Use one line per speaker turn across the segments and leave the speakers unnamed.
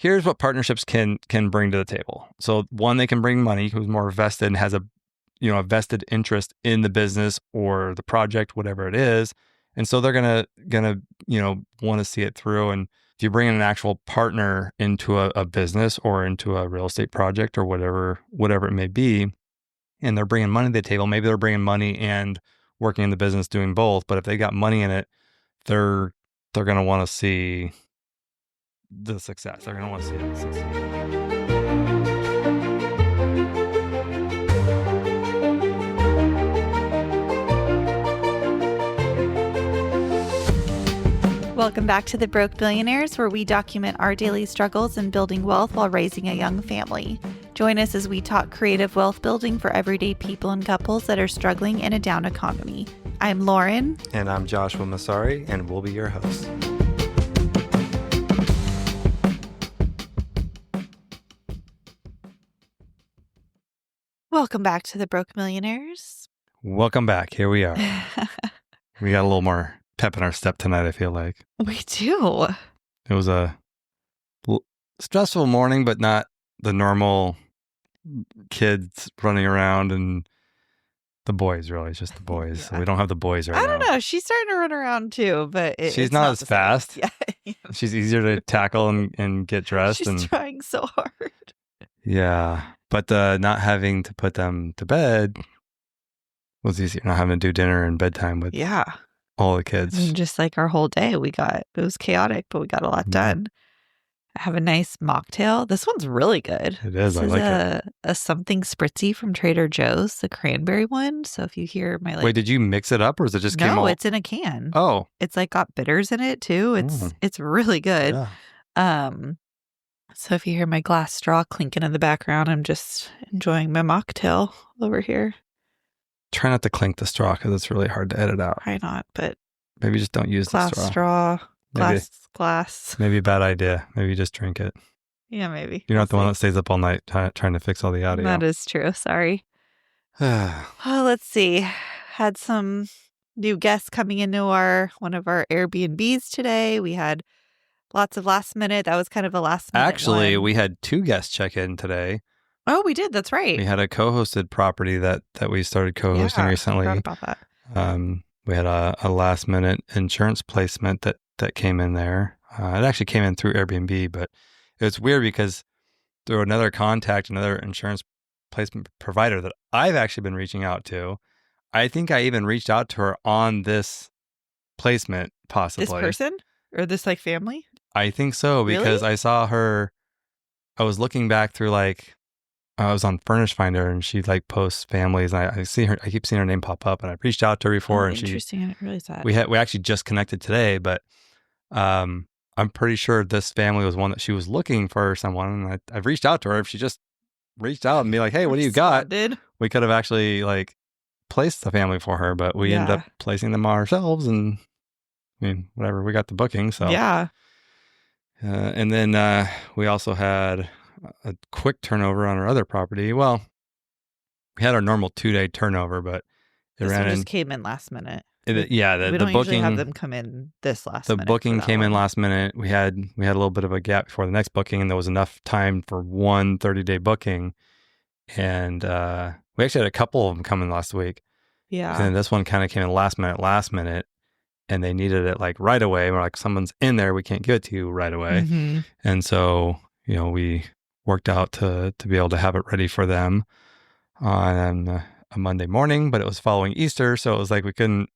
here's what partnerships can bring to the table. So one, they can bring money, who's more vested and has a vested interest in the business or the project, whatever it is. And so they're gonna want to see it through. And if you bring in an actual partner into a business or into a real estate project or whatever it may be, and they're bringing money to the table, maybe they're bringing money and working in the business doing both. But if they got money in it, they're going to want to see the success. They're going to want to see it succeed.
Welcome back to The Broke Billionaires, where we document our daily struggles in building wealth while raising a young family. Join us as we talk creative wealth building for everyday people and couples that are struggling in a down economy. I'm Lauren.
And I'm Joshua Masari, and we'll be your hosts.
Welcome back to The Broke Millionaires.
Welcome back. Here we are. We got a little more pep in our step tonight, I feel like.
We do.
It was a stressful morning, but not the normal kids running around and the boys, really. It's just the boys.
Yeah.
So we don't have the boys right now.
I don't know. She's starting to run around too, but
she's not as fast.
Yeah.
She's easier to tackle and get dressed.
She's trying so hard.
Yeah. But not having to put them to bed was easier. Not having to do dinner and bedtime with all the kids.
I mean, just like our whole day, it was chaotic, but we got a lot done. I have a nice mocktail. This one's really good.
It is. I like it.
A something spritzy from Trader Joe's, the cranberry one. So if you hear my
Wait, did you mix it up or is it just came all...
No, it's in a can.
Oh.
It's like got bitters in it too. It's really good.
Yeah.
So if you hear my glass straw clinking in the background, I'm just enjoying my mocktail over here.
Try not to clink the straw because it's really hard to edit out.
Why not? But
maybe just don't use the straw.
Glass.
Maybe a bad idea. Maybe just drink it.
Yeah, maybe.
You're not the one that stays up all night trying to fix all the audio.
That is true. Sorry. Let's see. Had some new guests coming into one of our Airbnbs today. We had lots of last minute. That was kind of a last minute
Actually,
one.
we had 2 guests check in today.
Oh, we did. That's right.
We had a co-hosted property that we started co-hosting recently.
I forgot about that.
We had a last minute insurance placement that came in there. It actually came in through Airbnb, but it was weird because through another insurance placement provider that I've actually been reaching out to. I think I even reached out to her on this placement, possibly.
This person? Or this like family?
I think so, because
Really?
I saw her, I was looking back through I was on Furnish Finder and she posts families and I keep seeing her name pop up and I've reached out to her before and
interesting. I didn't realize that.
We actually just connected today, but I'm pretty sure this family was one that she was looking for someone and I've reached out to her. If she just reached out and be like, hey, what do you got? We could have actually placed the family for her, but we ended up placing them ourselves and I mean, whatever, we got the booking. So
yeah.
And then we also had a quick turnover on our other property. Well, we had our normal 2-day turnover, but
this one just came in last minute.
The
we don't
booking
usually have them come in this last minute.
The booking came in last minute. We had a little bit of a gap before the next booking, and there was enough time for one 30-day booking. And we actually had a couple of them come in last week.
Yeah.
And then this one kind of came in last minute, and they needed it right away. We're like, someone's in there, we can't give it to you right away.
Mm-hmm.
And so, we worked out to be able to have it ready for them on a Monday morning, but it was following Easter, so it was we couldn't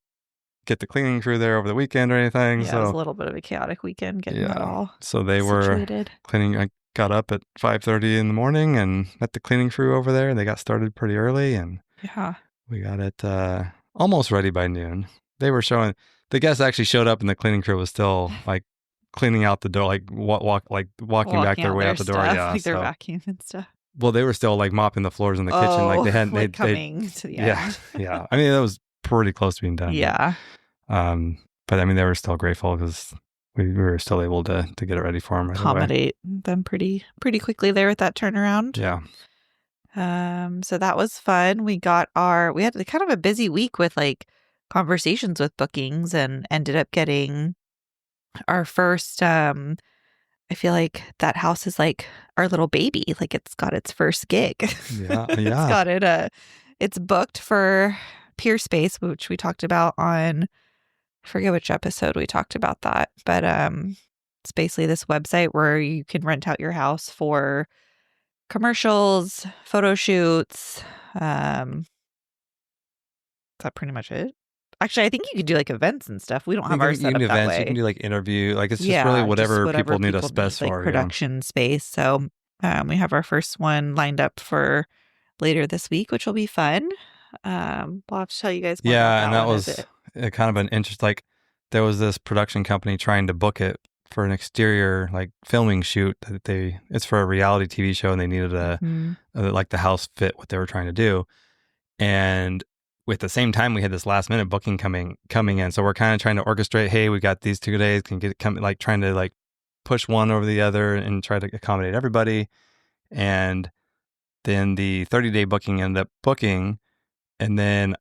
get the cleaning crew there over the weekend or anything.
Yeah,
so
it was a little bit of a chaotic weekend getting that all
So they
situated.
Were cleaning. I got up at 5:30 in the morning and met the cleaning crew over there. They got started pretty early, and we got it almost ready by noon. They were showing. The guests actually showed up, and the cleaning crew was still cleaning out the door, walking back their way out the door. Yeah,
they're vacuuming and stuff.
Well, they were still mopping the floors in the kitchen. They hadn't
coming to the end.
Yeah. I mean, that was pretty close to being done.
Yeah.
But I mean, they were still grateful because we were still able to get it ready for them.
Accommodate them pretty quickly there with that turnaround.
Yeah.
So that was fun. We had kind of a busy week with conversations with bookings and ended up getting our first I feel like that house is like our little baby. Like it's got its first gig.
Yeah,
It's
yeah.
got it. It's booked for Peer Space, which we talked about on, I forget which episode we talked about that, but it's basically this website where you can rent out your house for commercials, photo shoots. Is that pretty much it? Actually, I think you could do like events and stuff. We don't have ours
You
set
can
up
do
that
events, you can
way.
do like interview, like it's just really
Yeah, just
whatever
whatever
people need us
people
best
need, like
for, you know.
production space. So we have our first one lined up for later this week, which will be fun. We'll have to tell you guys more about
Yeah, and
that
that
one as
was
it.
kind of an interest. Like there was this production company trying to book it for an exterior like filming shoot that it's for a reality TV show, and they needed
Mhm.
like the house fit what they were trying to do. And at the same time, we had this last minute booking coming in, so we're kind of trying to orchestrate. Hey, we got these 2 days, can get it coming, like trying to like push one over the other and try to accommodate everybody. And then the 30-day booking ended up booking, and then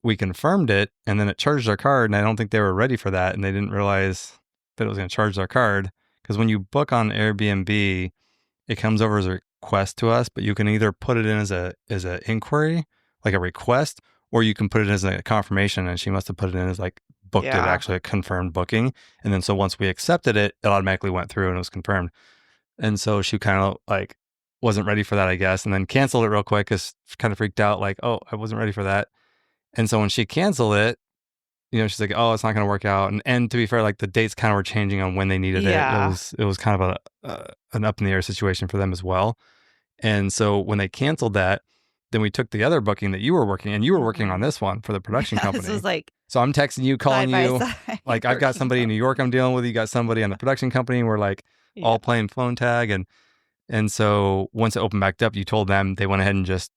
we confirmed it, and then it charged our card, and I don't think they were ready for that, and they didn't realize that it was going to charge our card. Because when you book on Airbnb, it comes over as a request to us, but you can either put it in as a inquiry, like a request, or you can put it as a confirmation. And she must have put it in as like booked it,
Yeah.
actually a confirmed booking. And then so once we accepted it, it automatically went through and it was confirmed. And so she kind of like wasn't ready for that, I guess, and then canceled it real quick because kind of freaked out, like, oh, I wasn't ready for that. And so when she canceled it, she's like, oh, it's not going to work out. And to be fair, like the dates kind of were changing on when they needed it. It
Yeah.
was kind of an up in the air situation for them as well. And so when they canceled that, then we took the other booking that you were working, and you were working on
Mhm.
this one for the production
Yeah, this
company.
was like
So I'm texting you, calling
side by
you,
side.
like I've got somebody in New York I'm dealing with. You got somebody on the production company. We're like
Yeah.
all playing phone tag, and so once it opened back up, you told them, they went ahead and just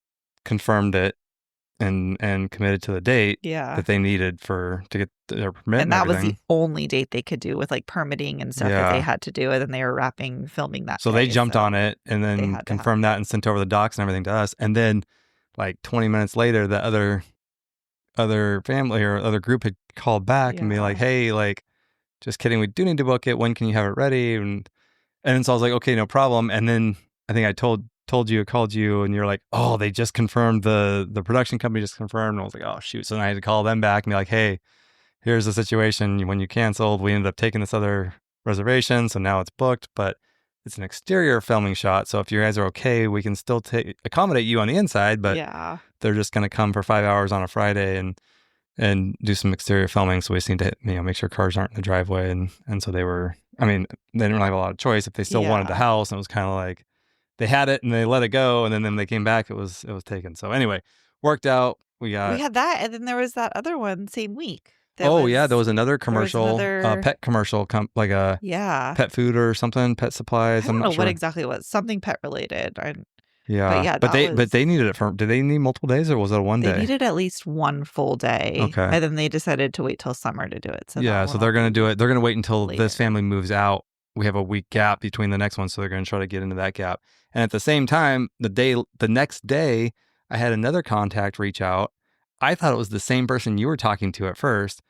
confirmed it and committed to the date
Yeah.
that they needed to get their permit
And that was the
everything.
only date they could do with like permitting and stuff that they
Yeah.
had to do. And then they were filming that
So
day.
they jumped on it and
they
then
had to
confirmed that and sent over the docs and everything to us. And then like 20 minutes later, the other family or other group had called back and be like,
Yeah.
hey, like, just kidding, we do need to book it. When can you have it ready? And so I was like, okay, no problem. And then I think I called you, and you're like, oh, they just confirmed, the production company just confirmed. And I was like, oh shoot. So then I had to call them back and be like, hey, here's the situation. When you canceled, we ended up taking this other reservation, so now it's booked, but it's an exterior filming shot. So if you guys are okay, we can still accommodate you on the inside, but
Yeah.
they're just going to come for 5 hours on a Friday and do some exterior filming. So we just need to make sure cars aren't in the driveway, and so they didn't really have a lot of choice if they still wanted the
Yeah.
house. And it was kind of like they had it and they let it go, and then when they came back, it was taken. So anyway, worked out. We
had that, and then there was that other one same week.
there was another commercial,
another-
pet commercial, like a
Yeah.
pet food or something, pet
I
supplies. I'm
don't
not
know
sure
what exactly it was. Something pet related.
Yeah,
yeah,
but
that
they needed it for. Did they need multiple days or was it a one
They
day?
needed at least one full day.
Okay.
And then they decided to wait till summer to do it. So
Yeah,
that
so
one
they're
will
going to
be
do it. They're going to wait until
later.
this family moves out. We have a week gap between the next one, so they're going to try to get into that gap. And at the same time, the next day, I had another contact reach out. I thought it was the same person you were talking to at first,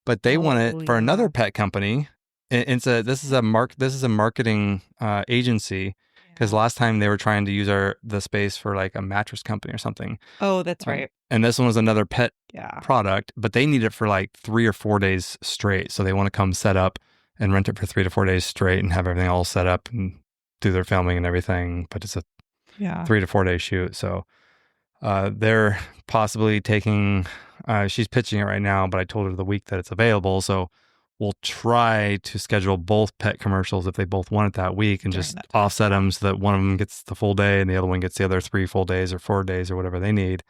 but they want it for another pet company. This is a marketing agency, because last time they were trying to use the space for like a mattress company or something.
Oh, that's right.
And this one was another pet
Yeah.
product, but they need it for like 3 or 4 days straight. So they want to come set up and rent it for 3 to 4 days straight and have everything all set up and do their filming and everything. But it's a 3 to 4 day shoot. So they're possibly taking, she's pitching it right now, but I told her the week that it's available. So we'll try to schedule both pet commercials if they both want it that week and just offset them so that one of them gets the full day and the other one gets the other 3 full days or 4 days or whatever they need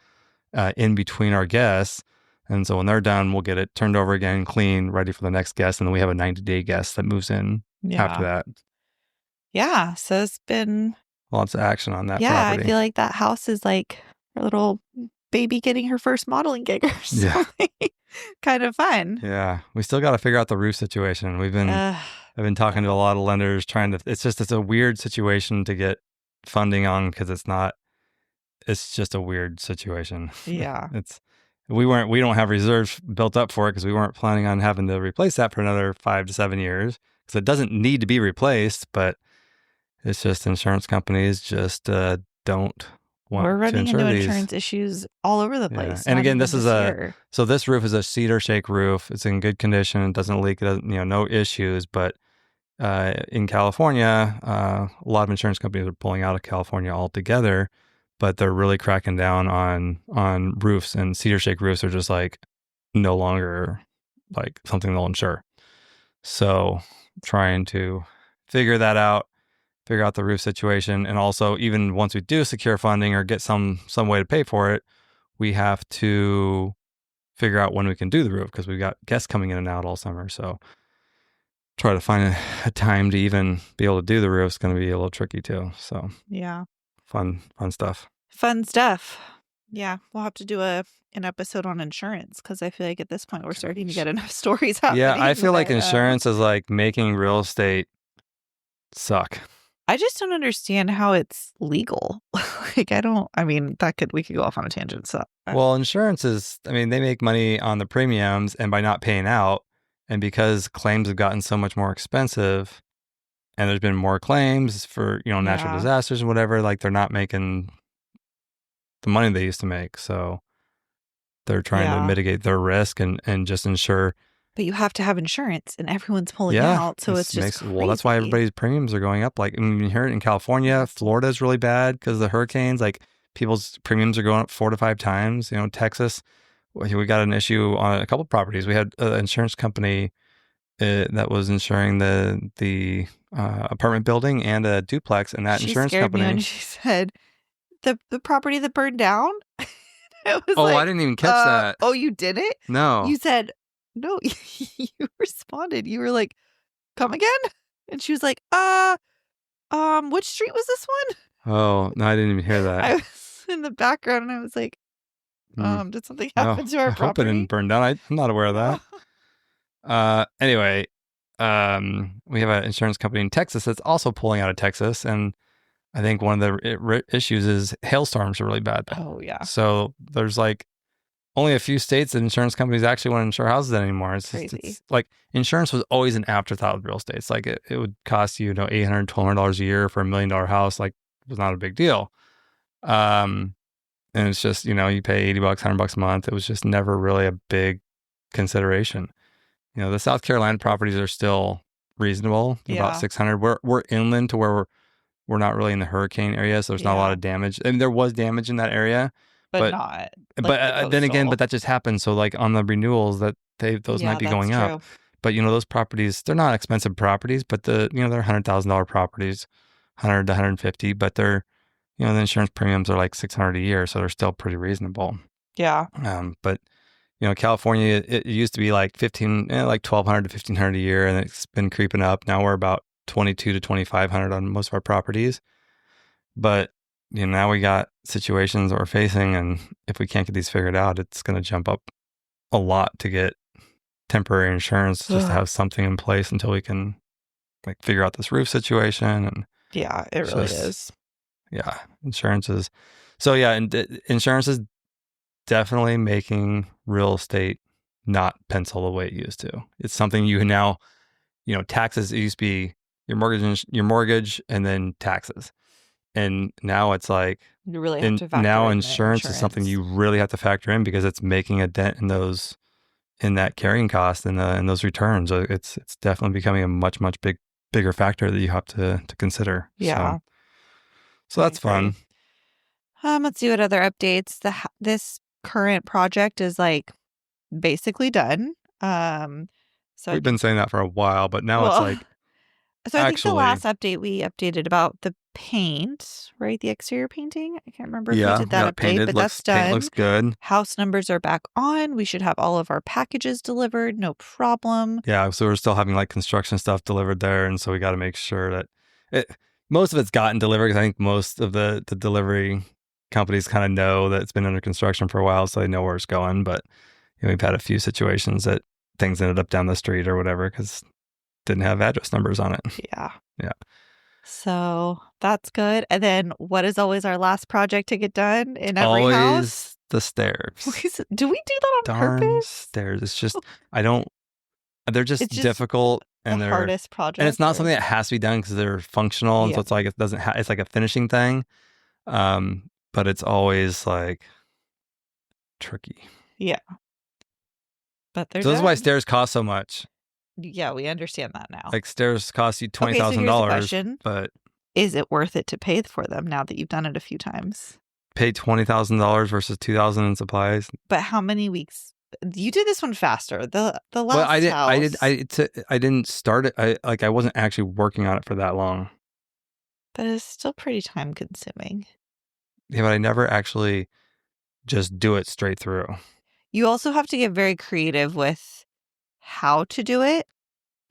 in between our guests. And so when they're done, we'll get it turned over again, clean, ready for the next guest. And then we have a 90-day guest that moves in after that.
Yeah. So it's been
lots of action on that property.
I feel like that house is like a little baby getting her first modeling gig or something. Kind of fun.
Yeah. We still got to figure out the roof situation. I've been talking to a lot of lenders it's a weird situation to get funding on because it's just a weird situation.
Yeah.
We don't have reserves built up for it because we weren't planning on having to replace that for another 5 to 7 years because it doesn't need to be replaced, but it's just insurance companies just don't want
We're
to
running
insure
into
these.
insurance issues all over the
Yeah.
place.
And
not
again,
even
this is
just here.
so this roof is a cedar shake roof. It's in good condition. It doesn't leak. It doesn't, no issues. But in California, a lot of insurance companies are pulling out of California altogether, but they're really cracking down on roofs, and cedar shake roofs are just like no longer like something they'll insure. So trying to figure that out, figure out the roof situation. And also, even once we do secure funding or get some way to pay for it, we have to figure out when we can do the roof, because we've got guests coming in and out all summer. So try to find a time to even be able to do the roof is going to be a little tricky too. So
Yeah.
fun stuff.
Fun stuff. Yeah. We'll have to do an episode on insurance, because I feel like at this point we're starting to get enough stories happening.
Yeah, I feel like
that,
insurance is like making real estate suck.
I just don't understand how it's legal. We could go off on a tangent. So,
Well, insurance is, they make money on the premiums and by not paying out. And because claims have gotten so much more expensive and there's been more claims for, natural disasters and whatever, like they're not making the money they used to make. So they're trying to mitigate their risk and just insure.
But you have to have insurance, and everyone's pulling out. So it's just crazy.
Well, that's why everybody's premiums are going up. Like, you hear it in California. Florida is really bad because of the hurricanes. Like, people's premiums are going up 4 to 5 times. Texas, we got an issue on a couple of properties. We had an insurance company that was insuring the apartment building and a duplex, and that insurance
scared
company.
Me when she said the property that burned down.
It was I didn't even catch that.
Oh, you didn't?
No.
You said no. You responded. You were like, "Come again?" And she was like, which street was this one?"
Oh no, I didn't even hear that.
I was in the background, and I was like, "Did something happen to our property?"
I hope it didn't burn down. I'm not aware of that. Anyway, we have an insurance company in Texas that's also pulling out of Texas, and I think one of the issues is hailstorms are really bad.
Oh yeah.
So there's like only a few states that insurance companies actually want to insure houses anymore. It's
crazy.
It's like insurance was always an afterthought with real estate. It's like it would cost you, $800, $1,200 a year for $1 million house. Like, it was not a big deal. And it's just, you pay $80, $100 a month. It was just never really a big consideration. The South Carolina properties are still reasonable, about 600. We're inland to where we're not really in the hurricane area, so there's not a lot of damage. I mean, there was damage in that area, but
not.
But then again, but that just happened. So like on the renewals, those might be going up. But those properties, they're not expensive properties, but they're $100,000 properties, 100 to 150. But they're, the insurance premiums are like $600 a year, so they're still pretty reasonable.
Yeah.
But California, it used to be like like $1,200 to $1,500 a year, and it's been creeping up. Now we're about $2,200 to $2,500 on most of our properties. But now we got situations that we're facing, and if we can't get these figured out, it's going to jump up a lot to get temporary insurance just to have something in place until we can like figure out this roof situation. And
yeah, it really is.
Yeah, insurance is. So yeah, and insurance is definitely making real estate not pencil the way it used to. It's something you now, taxes, it used to be your mortgage and then taxes. And now it's like,
you really have to factor
now
in
insurance is something you really have to factor in, because it's making a dent in that carrying cost and those returns. It's definitely becoming a much bigger factor that you have to consider.
Yeah.
So that's fun.
Let's see what other updates. This current project is like basically done. So
we've been saying that for a while, but now it's like.
So I think the last update we updated about the paint, right? The exterior painting. I can't remember if we did that update,
painted.
But that's done.
Paint looks good.
House numbers are back on. We should have all of our packages delivered. No problem.
Yeah. So we're still having like construction stuff delivered there. And so we got to make sure that most of it's gotten delivered, because I think most of the delivery companies kind of know that it's been under construction for a while, so they know where it's going. But we've had a few situations that things ended up down the street or whatever because didn't have address numbers on it.
Yeah.
Yeah.
So that's good. And then what is always our last project to get done in every house?
Always the stairs.
Do we do that on purpose?
Stairs. It's just, I don't they're just
It's just
difficult, and
the
they're
hardest project.
and it's not
or-
something that has to be done because they're functional, and so
Yeah.
it's like it doesn't. It's like a finishing thing, but it's always like tricky.
Yeah. But they're
So this is why
done.
stairs cost so much.
Yeah, we understand that now.
Like stairs cost you
Okay, so here's the
$20,000,
question.
but
Is it worth it to pay for them now that you've done it a few times?
pay $20,000 versus $2,000 in supplies.
But how many weeks? You did this one faster. The last
Well,
house.
I didn't start it. I wasn't actually working on it for that long.
But it's still pretty time consuming.
Yeah, but I never actually just do it straight through.
You also have to get very creative with how to do it.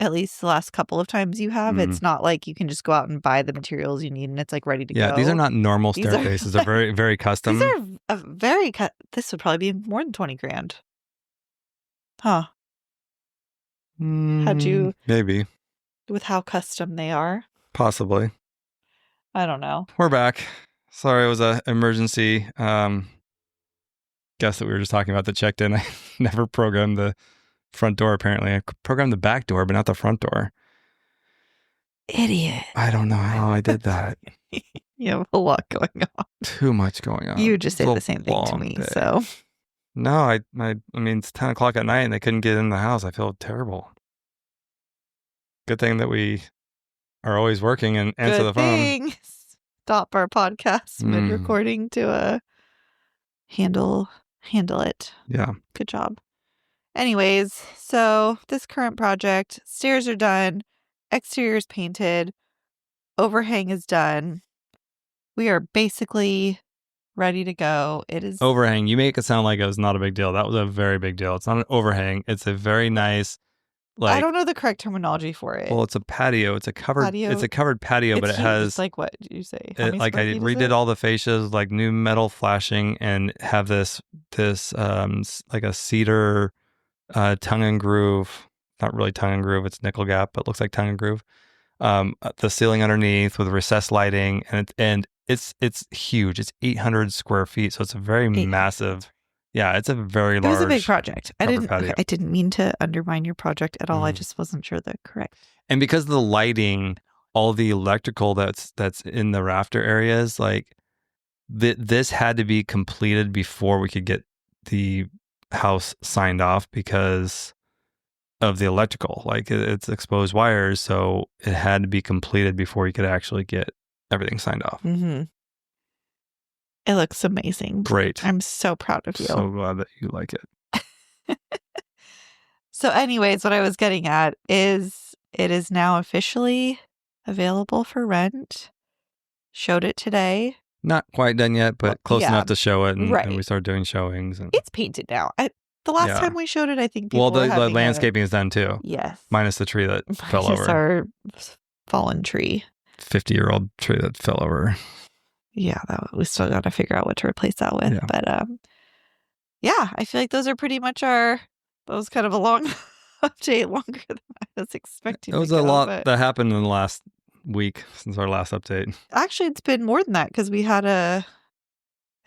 At least the last couple of times you have. It's not like you can just go out and buy the materials you need and it's like ready to go.
Yeah, these are not normal
These are
staircases. They're very, very custom.
These are a very this would probably be more than 20 grand. Huh. How'd you
Maybe.
with how custom they are?
Possibly.
I don't know.
We're back. Sorry, it was an emergency. Guess that we were just talking about that checked in. I never programmed the front door, apparently. I programmed the back door, but not the front door.
Idiot.
I don't know how I did that.
You have a lot going on.
Too much going on.
You just
It's
say
a
the same thing to
long
me,
day.
so.
No, I mean, it's 10 o'clock at night and they couldn't get in the house. I feel terrible. Good thing that we are always working and answer the phone.
Thing. Stop our podcast mid-recording to handle it.
Yeah.
Good job. Anyways, so this current project, stairs are done, exterior is painted, overhang is done. We are basically ready to go. It is
Overhang. You make it sound like it was not a big deal. That was a very big deal. It's not an overhang. It's a very nice, like,
I don't know the correct terminology for it.
well, it's a patio. It's a covered
Patio?
It's a covered patio, but it
huge.
has
It's like, what did you say? How
it,
many
like
square
I
feet is
redid
it?
all the fascias, like new metal flashing, and have this like a cedar tongue and groove. Not really tongue and groove. It's nickel gap, but looks like tongue and groove. The ceiling underneath with recessed lighting, and it's huge. It's 800 square feet, so it's a very massive. Yeah, it's a very large.
It was a big project. I
patio.
didn't mean to undermine your project at all. I just wasn't sure the correct.
And because of the lighting, all the electrical that's in the rafter areas, like this had to be completed before we could get the house signed off because of the electrical. Like it's exposed wires, so it had to be completed before you could actually get everything signed off.
Mm-hmm. It looks amazing.
Great.
I'm so proud of you.
So glad that you like it.
So anyways, what I was getting at is it is now officially available for rent. Showed it today.
Not quite done yet, but close enough to show it, and we started doing showings. And
it's painted now. The last time we showed it, I think people
the
were
landscaping is done too.
Yes.
Minus the tree that fell over.
Our fallen tree.
50-year-old tree that fell over.
Yeah, we still got to figure out what to replace that with.
Yeah.
But yeah, I feel like those are pretty much that was kind of a long update, longer than I was expecting.
It was a lot that happened in the last week since our last update.
Actually, it's been more than that because we had a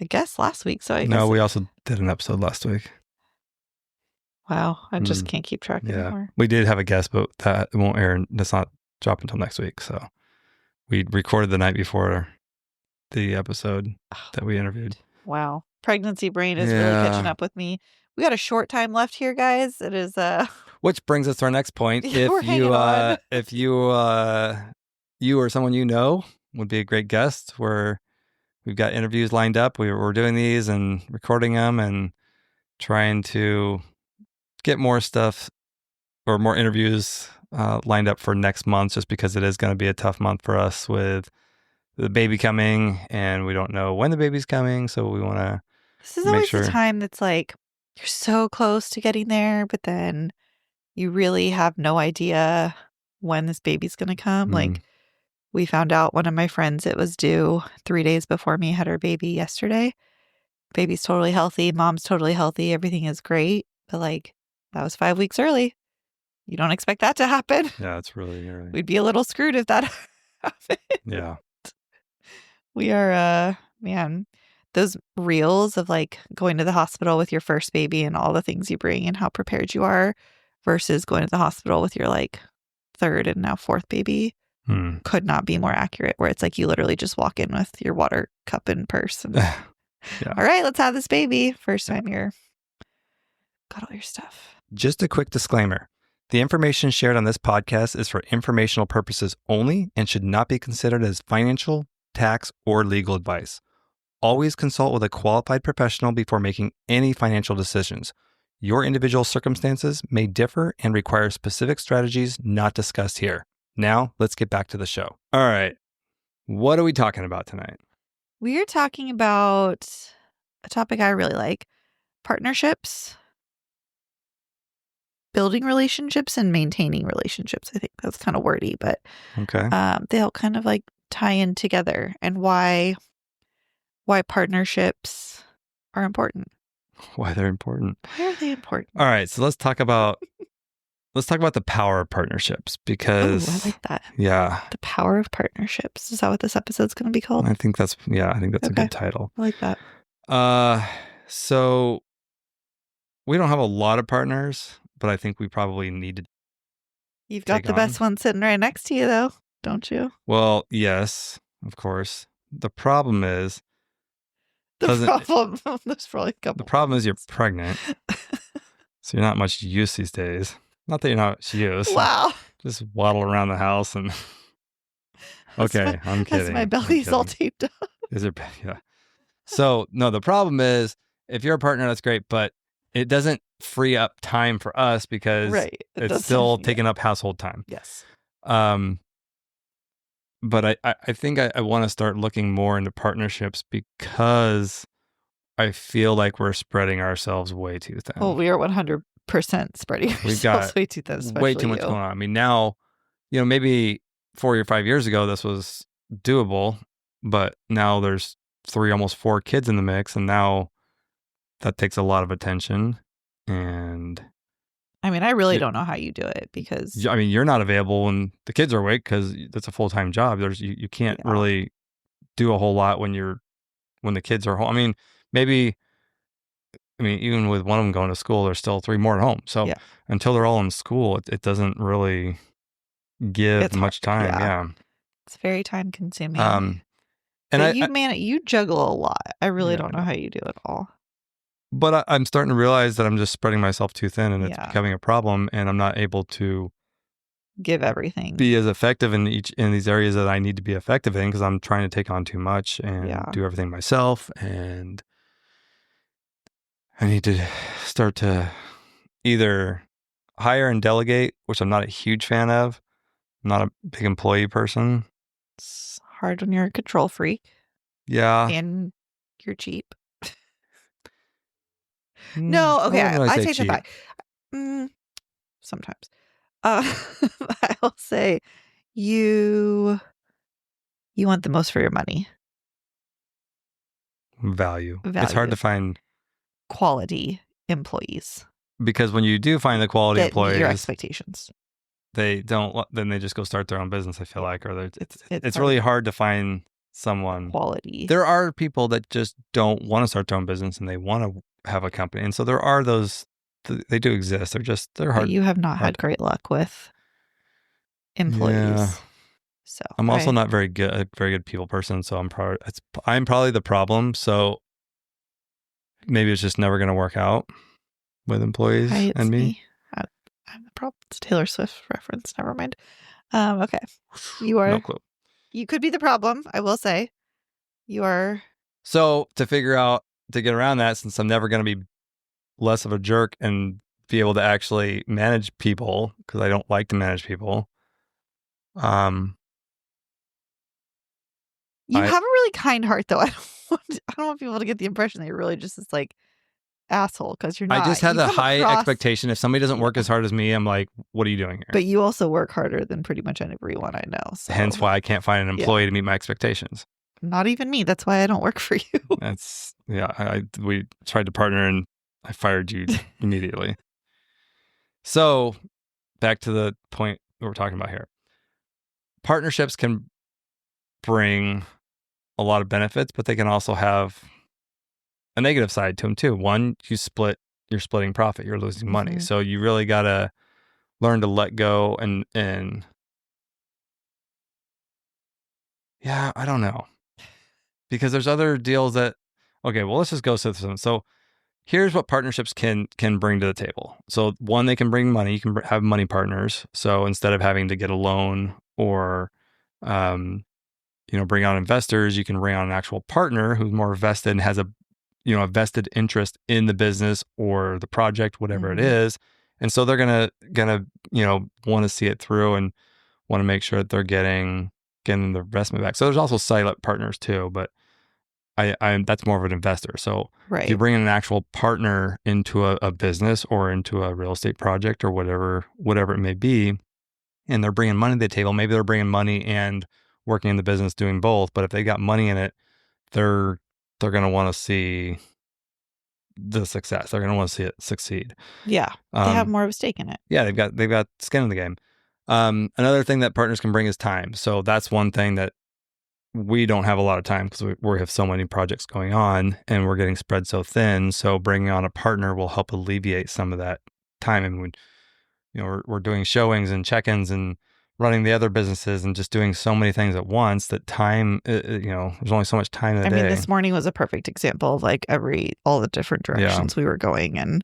guest last week. So I guess
we also did an episode last week.
Wow, I just can't keep track anymore.
We did have a guest, but that won't air. That's not drop until next week. So we recorded the night before the episode that we interviewed.
Wow. Pregnancy brain is really catching up with me. We got a short time left here, guys. It is
which brings us to our next point. If you or someone you know would be a great guest, we've got interviews lined up. We're doing these and recording them and trying to get more stuff or more interviews lined up for next month, just because it is going to be a tough month for us with the baby coming, and we don't know when the baby's coming. So we want to.
This is always the time that's like you're so close to getting there, but then you really have no idea when this baby's going to come. Like we found out one of my friends, it was due 3 days before me, had her baby yesterday. Baby's totally healthy. Mom's totally healthy. Everything is great. But like that was 5 weeks early. You don't expect that to happen.
Yeah, it's really early.
We'd be a little screwed if that happened.
Yeah.
We are, man, those reels of like going to the hospital with your first baby and all the things you bring and how prepared you are versus going to the hospital with your like third and now fourth baby could not be more accurate, where it's like you literally just walk in with your water cup and purse and all right, let's have this baby. First time you're got all your stuff.
Just a quick disclaimer. The information shared on this podcast is for informational purposes only and should not be considered as financial, tax, or legal advice. Always consult with a qualified professional before making any financial decisions. Your individual circumstances may differ and require specific strategies not discussed here. Now, let's get back to the show. All right. What are we talking about tonight?
We are talking about a topic I really like, partnerships, building relationships, and maintaining relationships. I think that's kind of wordy, but
okay.
They all kind of like tie in together, and why partnerships are important.
Why they're important.
Why are they important?
All right, so let's talk about the power of partnerships, because
I like that.
Yeah.
The power of partnerships. Is that what this episode's going to be called?
I think that's okay. A good title.
I like that.
So we don't have a lot of partners, but I think we probably need to.
You've got the best one sitting right next to you, though, don't you?
Well, yes, of course. The problem is
there's probably a couple.
The problem is you're pregnant, so you're not much use these days. Not that you're not use.
Wow.
Just waddle around the house and. Okay, I'm kidding.
My belly's all taped up.
Yeah. So no, the problem is if you're a partner, that's great, but it doesn't free up time for us because it's still taking up household time.
Yes.
But I think I want to start looking more into partnerships because I feel like we're spreading ourselves way too thin.
Well, we are 100% spreading ourselves way too thin.
Way too much going on. I mean, now, maybe 4 or 5 years ago, this was doable, but now there's almost 4 kids in the mix, and now that takes a lot of attention. And
I mean, I really don't know how you do it because
you're not available when the kids are awake because that's a full-time job. You can't really do a whole lot when the kids are home. I mean, even with one of them going to school, there's still 3 more at home. So until they're all in school, it doesn't really give much time. Yeah.
It's very time consuming.
And
you juggle a lot. I really don't know how you do it all.
But I'm starting to realize that I'm just spreading myself too thin, and it's becoming a problem, and I'm not able to
give everything,
be as effective in these areas that I need to be effective in because I'm trying to take on too much and do everything myself. And I need to start to either hire and delegate, which I'm not a huge fan of. I'm not a big employee person.
It's hard when you're a control freak.
Yeah.
And you're cheap. No, okay. I take that back. Sometimes. I'll say you want the most for your money.
Value. It's hard to find
quality employees.
Because when you do find the quality employees,
your expectations.
They don't, then they just go start their own business, I feel like, or it's really hard to find someone
quality.
There are people that just don't want to start their own business and they want to have a company. And so there are those, they do exist. They're hard.
But you have not had great luck with employees. Yeah. So
I'm also not a very good people person. So I'm probably the problem. So maybe it's just never going to work out with employees and me.
I'm the problem. It's Taylor Swift reference. Never mind. Okay. You are.
No clue.
You could be the problem. I will say. You are.
So to get around that, since I'm never going to be less of a jerk and be able to actually manage people, because I don't like to manage people.
You have a really kind heart, though. I don't want people to get the impression that you're really just this like asshole, because you're not.
I just have a high expectation. If somebody doesn't work as hard as me, I'm like, what are you doing here?
But you also work harder than pretty much everyone I know. So.
Hence why I can't find an employee to meet my expectations.
Not even me. That's why I don't work for you.
We tried to partner and I fired you immediately. So back to the point we're talking about here. Partnerships can bring a lot of benefits, but they can also have a negative side to them too. One, you're splitting profit, you're losing money. So you really gotta learn to let go and yeah, I don't know. Because there's other deals that, okay, well, let's just go through them. So here's what partnerships can bring to the table. So one, they can bring money. You can have money partners. So instead of having to get a loan or, bring on investors, you can bring on an actual partner who's more vested and has a vested interest in the business or the project, whatever it is. And so they're gonna want to see it through and want to make sure that they're getting the investment back. So there's also silent partners too, but I'm that's more of an investor. So if you
Right.
bring in an actual partner into a business or into a real estate project or whatever it may be, and they're bringing money to the table, maybe they're bringing money and working in the business doing both. But if they got money in it, they're going to want to see the success. They're going to want to see it succeed.
Yeah. They have more of a stake in it.
Yeah, they've got skin in the game. Another thing that partners can bring is time. So that's one thing that we don't have a lot of time because we have so many projects going on and we're getting spread so thin. So bringing on a partner will help alleviate some of that time. And we're doing showings and check-ins and running the other businesses and just doing so many things at once that time, there's only so much time in the day.
I mean, this morning was a perfect example of like all the different directions we were going, and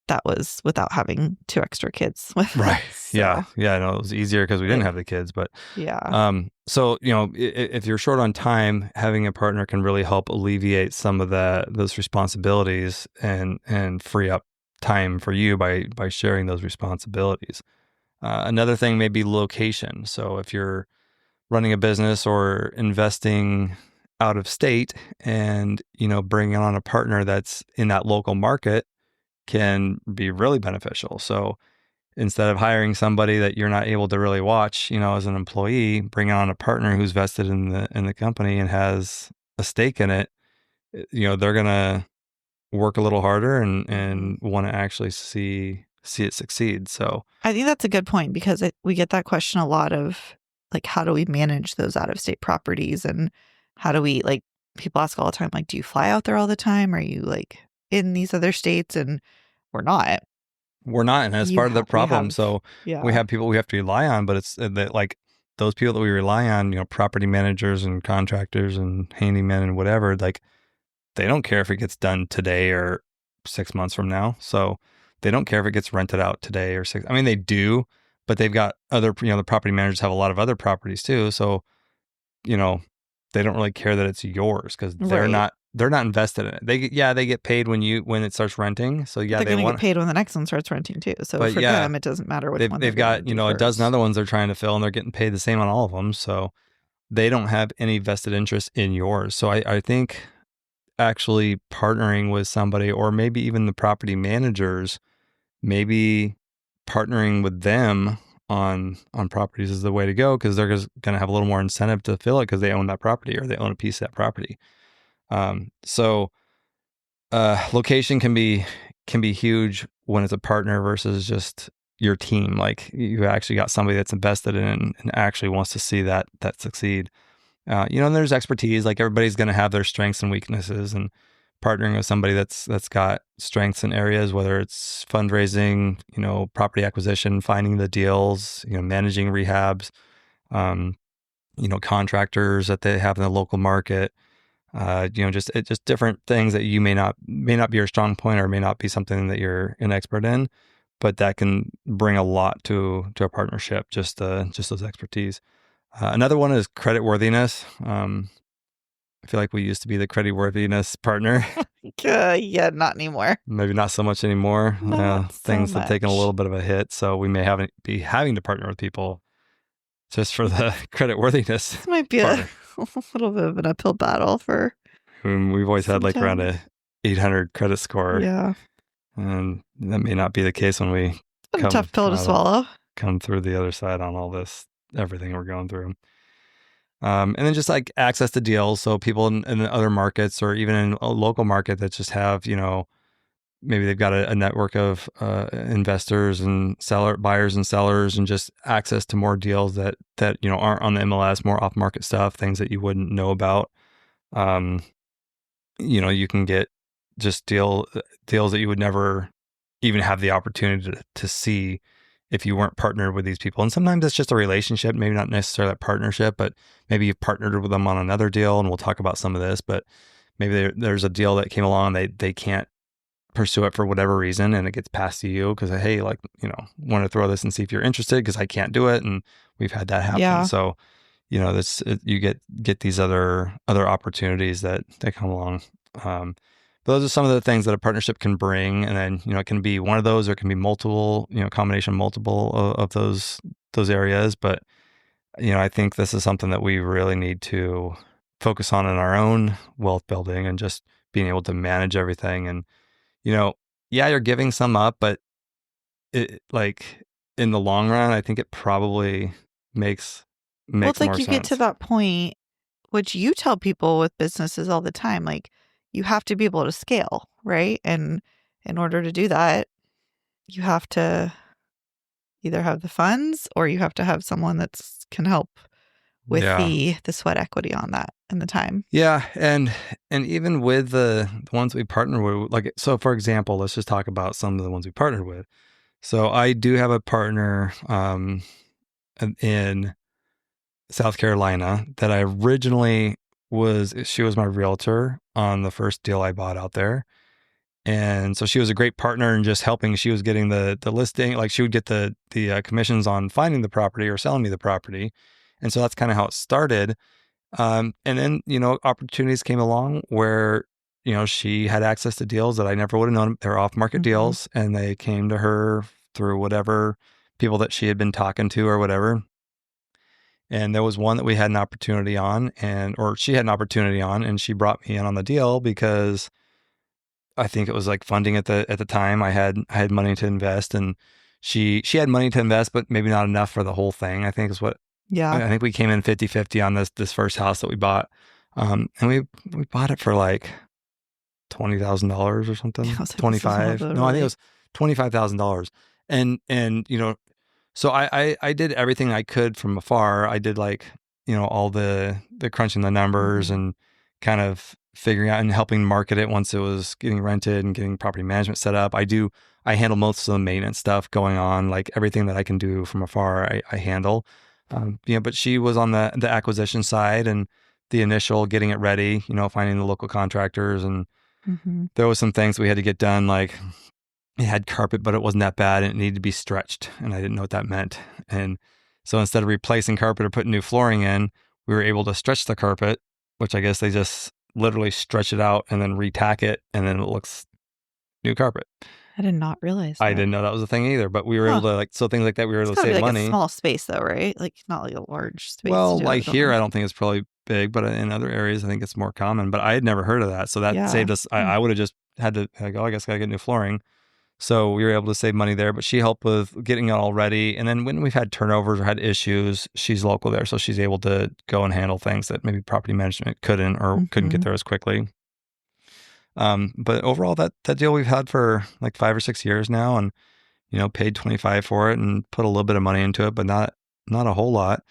that was without having 2 extra kids with
right.
us, so.
Yeah. No, it was easier because we didn't have the kids, but
yeah.
So if you're short on time, having a partner can really help alleviate some of those responsibilities and free up time for you by sharing those responsibilities. Another thing may be location. So if you're running a business or investing out of state and bringing on a partner that's in that local market can be really beneficial. So instead of hiring somebody that you're not able to really watch, as an employee, bring on a partner who's vested in the company and has a stake in it. They're gonna work a little harder and want to actually see it succeed. So
I think that's a good point because we get that question a lot of like, how do we manage those out of state properties, and how do we, like, people ask all the time, like, do you fly out there all the time? Are you like in these other states? And we're not.
And that's part of the problem. So
yeah.
we have people we have to rely on, but it's that, like, those people that we rely on, property managers and contractors and handymen and whatever, like, they don't care if it gets done today or 6 months from now. So they don't care if it gets rented out today or six. I mean, they do, but they've got other, the property managers have a lot of other properties too. So, they don't really care that it's yours because they're not invested in it. They get paid when it starts renting. So yeah,
they're going to get paid when the next one starts renting too. So for them, it doesn't matter which one.
They've got, a dozen other ones they're trying to fill and they're getting paid the same on all of them. So they don't have any vested interest in yours. So I think actually partnering with somebody, or maybe even the property managers, maybe partnering with them on properties is the way to go, because they're just going to have a little more incentive to fill it because they own that property or they own a piece of that property. So location can be huge when it's a partner versus just your team. Like, you've actually got somebody that's invested in it and actually wants to see that succeed. And there's expertise. Like, everybody's going to have their strengths and weaknesses, and partnering with somebody that's got strengths in areas, whether it's fundraising, property acquisition, finding the deals, managing rehabs, contractors that they have in the local market, just different things that you may not be your strong point, or may not be something that you're an expert in, but that can bring a lot to a partnership, just those expertise. Another one is creditworthiness. I feel like we used to be the creditworthiness partner.
Yeah, not anymore.
Maybe not so much anymore. Things
so
have taken a little bit of a hit, so we may be having to partner with people just for the creditworthiness.
This might be a little bit of an uphill battle for.
We've always had like around a 800 credit score.
Yeah,
and that may not be the case when we
a tough pill to swallow.
Come through the other side on all this, everything we're going through. And then just like access to deals. So people in other markets, or even in a local market that just have, maybe they've got a network of investors and buyers and sellers, and just access to more deals that aren't on the MLS, more off market stuff, things that you wouldn't know about. You can get just deals that you would never even have the opportunity to see if you weren't partnered with these people. And sometimes it's just a relationship, maybe not necessarily a partnership, but maybe you've partnered with them on another deal, and we'll talk about some of this, but maybe there's a deal that came along and they can't pursue it for whatever reason, and it gets passed to you because, hey, like, want to throw this and see if you're interested because I can't do it. And we've had that happen.
Yeah.
So, you get these other opportunities that come along. But those are some of the things that a partnership can bring. And then, it can be one of those, or it can be multiple, combination multiple of those areas. But, I think this is something that we really need to focus on in our own wealth building, and just being able to manage everything. And, yeah, you're giving some up, but it, like, in the long run, I think it probably makes
Well, it's like
more
you get to
sense.
that point, which you tell people with businesses all the time, like you have to be able to scale, right? And in order to do that, you have to either have the funds or you have to have someone that's can help with
Yeah.
the sweat equity on that and the time.
Yeah, and even with the ones we partner with, like, so for example, let's just talk about some of the ones we partnered with. So I do have a partner in South Carolina that I originally she was my realtor on the first deal I bought out there. And so she was a great partner in just helping. She was getting the listing, like she would get the commissions on finding the property or selling me the property. And so that's kind of how it started. And then, opportunities came along where, she had access to deals that I never would have known. They're off market deals, and they came to her through whatever people that she had been talking to or whatever. And there was one that we had an opportunity on, or she had an opportunity on, and she brought me in on the deal because I think it was like funding at the time. I had money to invest, and she had money to invest, but maybe not enough for the whole thing, I think is what.
Yeah.
I think we came in 50-50 on this first house that we bought. And we bought it for like $20,000 or something.
I was like, this is one of
25.
the
No, I think it
really
was $25,000. And so I did everything I could from afar. I did, like, all the crunching the numbers and kind of figuring out and helping market it once it was getting rented and getting property management set up. I handle most of the maintenance stuff going on, like everything that I can do from afar, I handle. But she was on the acquisition side and the initial getting it ready, finding the local contractors. And there was some things we had to get done, like it had carpet, but it wasn't that bad and it needed to be stretched. And I didn't know what that meant. And so instead of replacing carpet or putting new flooring in, we were able to stretch the carpet, which I guess they just literally stretch it out and then retack it, and then it looks new carpet.
I did not realize
I
that.
didn't know that was a thing either, but we were able to, like, so things like that, we were able
It's
to
gotta be
save
like
money.
a small space though, right? Like not like a large space.
Well,
to do
like
it,
here, I don't think it's probably big, but in other areas, I think it's more common. But I had never heard of that, so that saved us. I would have just had to, like, oh, I guess I gotta get new flooring. So we were able to save money there, but she helped with getting it all ready. And then when we've had turnovers or had issues, she's local there, so she's able to go and handle things that maybe property management couldn't or couldn't get there as quickly. But overall, that deal we've had for like 5 or 6 years now, and paid 25 for it and put a little bit of money into it, but not a whole lot.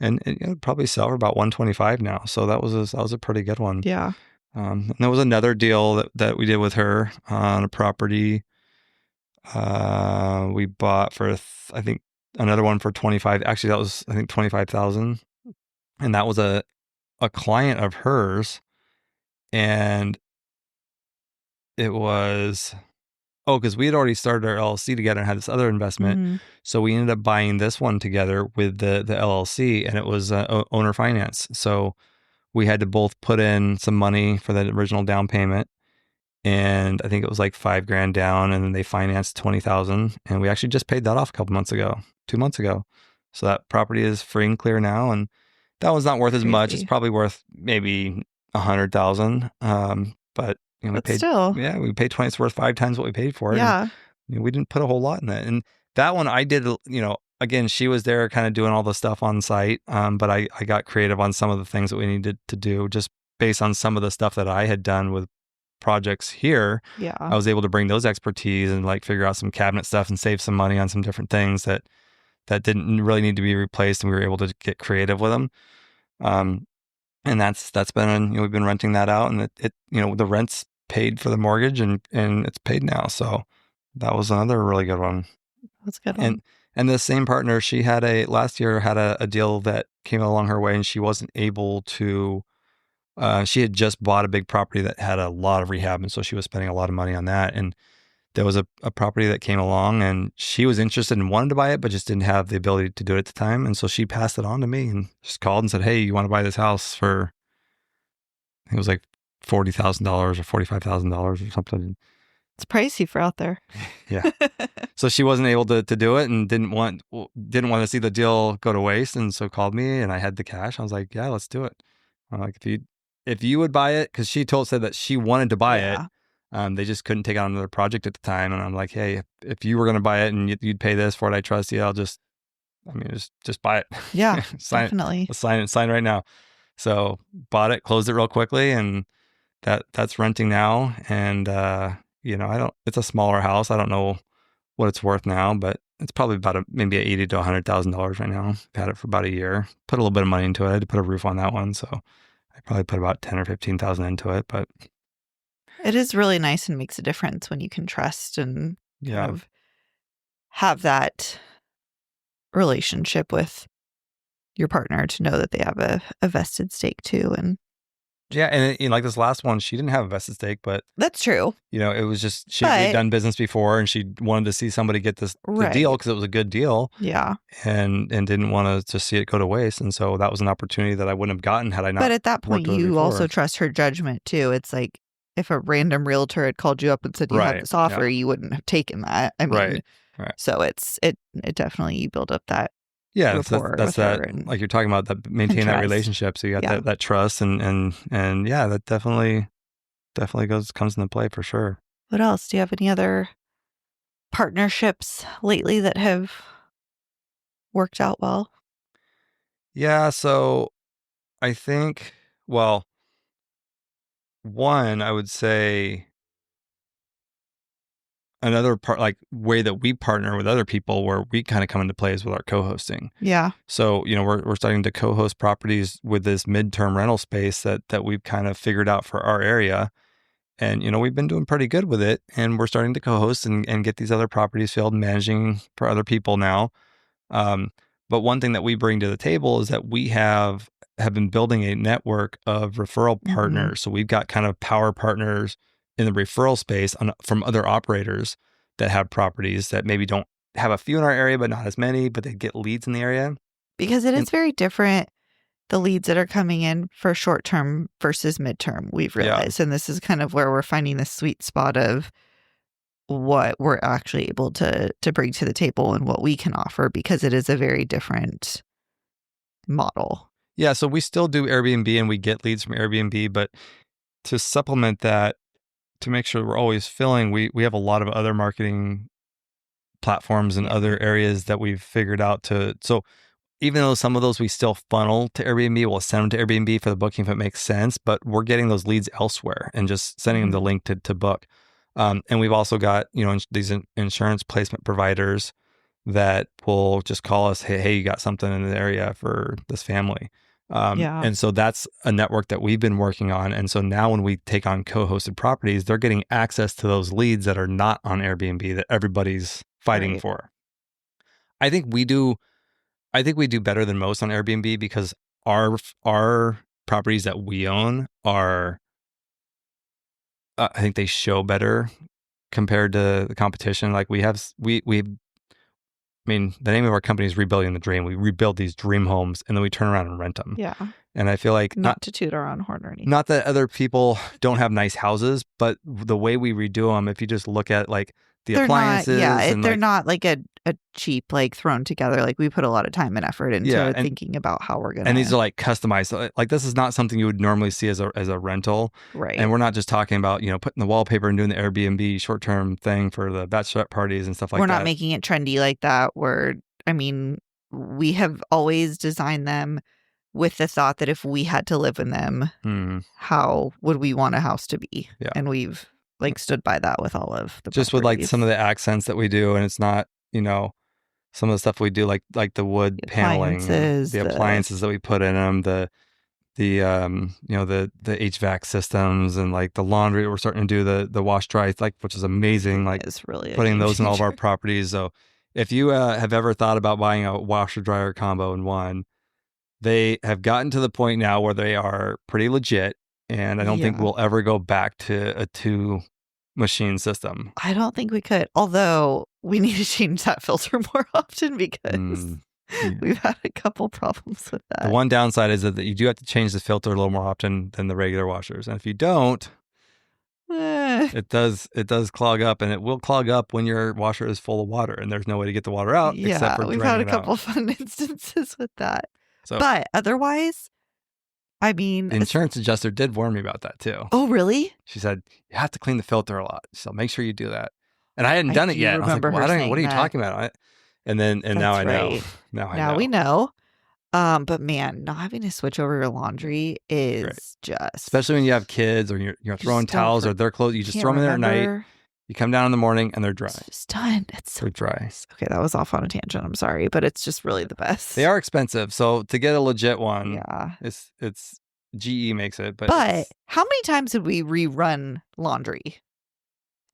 And it probably sell for about 125 now. So that was a pretty good one.
Yeah.
And there was another deal that we did with her on a property. We bought for I think another one for 25. Actually, that was, I think, 25,000, and that was a client of hers, and it was. Oh, because we had already started our LLC together and had this other investment. So we ended up buying this one together with the LLC, and it was owner finance. So we had to both put in some money for that original down payment. And I think it was like $5,000 down, and then they financed 20,000. And we actually just paid that off a couple months ago, 2 months ago. So that property is free and clear now. And that one's not worth as much. It's probably worth maybe 100,000. But we paid, we paid 20. It's worth 5 times what we paid for it.
Yeah.
And, we didn't put a whole lot in that. And that one I did, again, she was there kind of doing all the stuff on site. But I got creative on some of the things that we needed to do just based on some of the stuff that I had done with projects here.
Yeah.
I was able to bring those expertise and like figure out some cabinet stuff and save some money on some different things that didn't really need to be replaced. And we were able to get creative with them. And that's been, we've been renting that out, and it the rent's paid for the mortgage and it's paid now. So that was another really good one.
That's a good one.
And the same partner, she had last year had a deal that came along her way, and she wasn't able to. She had just bought a big property that had a lot of rehab, and so she was spending a lot of money on that. And there was a property that came along, and she was interested and wanted to buy it, but just didn't have the ability to do it at the time. And so she passed it on to me and just called and said, "Hey, you want to buy this house for?" I think it was like $40,000 or $45,000 or something.
It's pricey for out there.
Yeah. So she wasn't able to do it and didn't want to see the deal go to waste, and so called me, and I had the cash. I was like, "Yeah, let's do it." I'm like, if you would buy it, because she said that she wanted to buy it. They just couldn't take on another project at the time, and I'm like, "Hey, if you were going to buy it and you'd pay this for it, I trust you. Just buy it."
Yeah,
sign
definitely.
It. Let's sign right now. So bought it, closed it real quickly, and that's renting now. And it's a smaller house. I don't know what it's worth now, but it's probably about maybe $80,000 to $100,000 right now. I've had it for about a year. Put a little bit of money into it. I had to put a roof on that one, so I probably put about 10 or 15,000 into it. But
it is really nice and makes a difference when you can trust and kind of have that relationship with your partner to know that they have a vested stake too. And
yeah, and like this last one, she didn't have a vested stake, but
that's true.
It was just we'd done business before, and she wanted to see somebody get the deal because it was a good deal.
Yeah,
and didn't want to see it go to waste, and so that was an opportunity that I wouldn't have gotten had I not.
But at that point, you also trust her judgment too. It's like if a random realtor had called you up and said you had this offer, you wouldn't have taken that. I mean,
right.
So it definitely you build up that.
Yeah, that's that. Like you're talking about, that maintain that relationship. So you got that trust, and yeah, that definitely comes into play for sure.
What else? Do you have any other partnerships lately that have worked out well?
Yeah, so I think, well, one, I would say another part, like way that we partner with other people where we kind of come into play is with our co-hosting.
Yeah.
So, we're starting to co-host properties with this midterm rental space that we've kind of figured out for our area. And, we've been doing pretty good with it, and we're starting to co-host and get these other properties filled and managing for other people now. But one thing that we bring to the table is that we have been building a network of referral partners. Mm-hmm. So we've got kind of power partners in the referral space from other operators that have properties that maybe don't have a few in our area, but not as many, but they get leads in the area.
Because it is very different, the leads that are coming in for short-term versus midterm, we've realized. Yeah. And this is kind of where we're finding the sweet spot of what we're actually able to bring to the table and what we can offer, because it is a very different model.
Yeah, so we still do Airbnb and we get leads from Airbnb, but to supplement that, to make sure we're always filling, we have a lot of other marketing platforms and other areas that we've figured out so even though some of those we still funnel to Airbnb, we'll send them to Airbnb for the booking if it makes sense, but we're getting those leads elsewhere and just sending them the link to book. And we've also got, these insurance placement providers that will just call us, hey, you got something in the area for this family. And so that's a network that we've been working on. And so now when we take on co-hosted properties, they're getting access to those leads that are not on Airbnb that everybody's fighting for. I think we do better than most on Airbnb because our properties that we own are, I think they show better compared to the competition. Like the name of our company is Rebuilding the Dream. We rebuild these dream homes and then we turn around and rent them.
Yeah.
And I feel like
not to toot our own horn or anything.
Not that other people don't have nice houses, but the way we redo them, if you just look at like the appliances.
They're not like a cheap, like thrown together. Like we put a lot of time and effort into thinking about how we're going to.
And these are like customized. Like this is not something you would normally see as a rental.
Right.
And we're not just talking about, putting the wallpaper and doing the Airbnb short-term thing for the bachelorette parties and stuff like that.
We're not making it trendy like that. We have always designed them with the thought that if we had to live in them, how would we want a house to be?
Yeah.
And we've stood by that with all of the
just
properties.
with like some of the accents that we do, and it's not, some of the stuff we do like the wood paneling, the appliances that we put in them, the HVAC systems, and like the laundry. We're starting to do the wash dry, which is amazing. Like
it's really
putting those in all of our properties. So If you have ever thought about buying a washer dryer combo in one, they have gotten to the point now where they are pretty legit, and I don't think we'll ever go back to a 2-machine system.
I don't think we could, although we need to change that filter more often because we've had a couple problems with that.
The one downside is that you do have to change the filter a little more often than the regular washers, and if you don't, it does clog up, and it will clog up when your washer is full of water and there's no way to get the water out except for
we've had a couple fun instances with that. So, but otherwise, I mean,
the insurance adjuster did warn me about that too.
Oh, really?
She said you have to clean the filter a lot, so make sure you do that. And I hadn't done it yet. I was like, what are you talking about? And now I know. Now
we know. But man, not having to switch over your laundry is just,
especially when you have kids or you're throwing towels or their clothes, you just throw them in there at night. You come down in the morning and they're dry.
It's just done.
They're dry.
Okay, that was off on a tangent. I'm sorry, but it's just really the best.
They are expensive, so to get a legit one, it's GE makes it. But
how many times did we rerun laundry?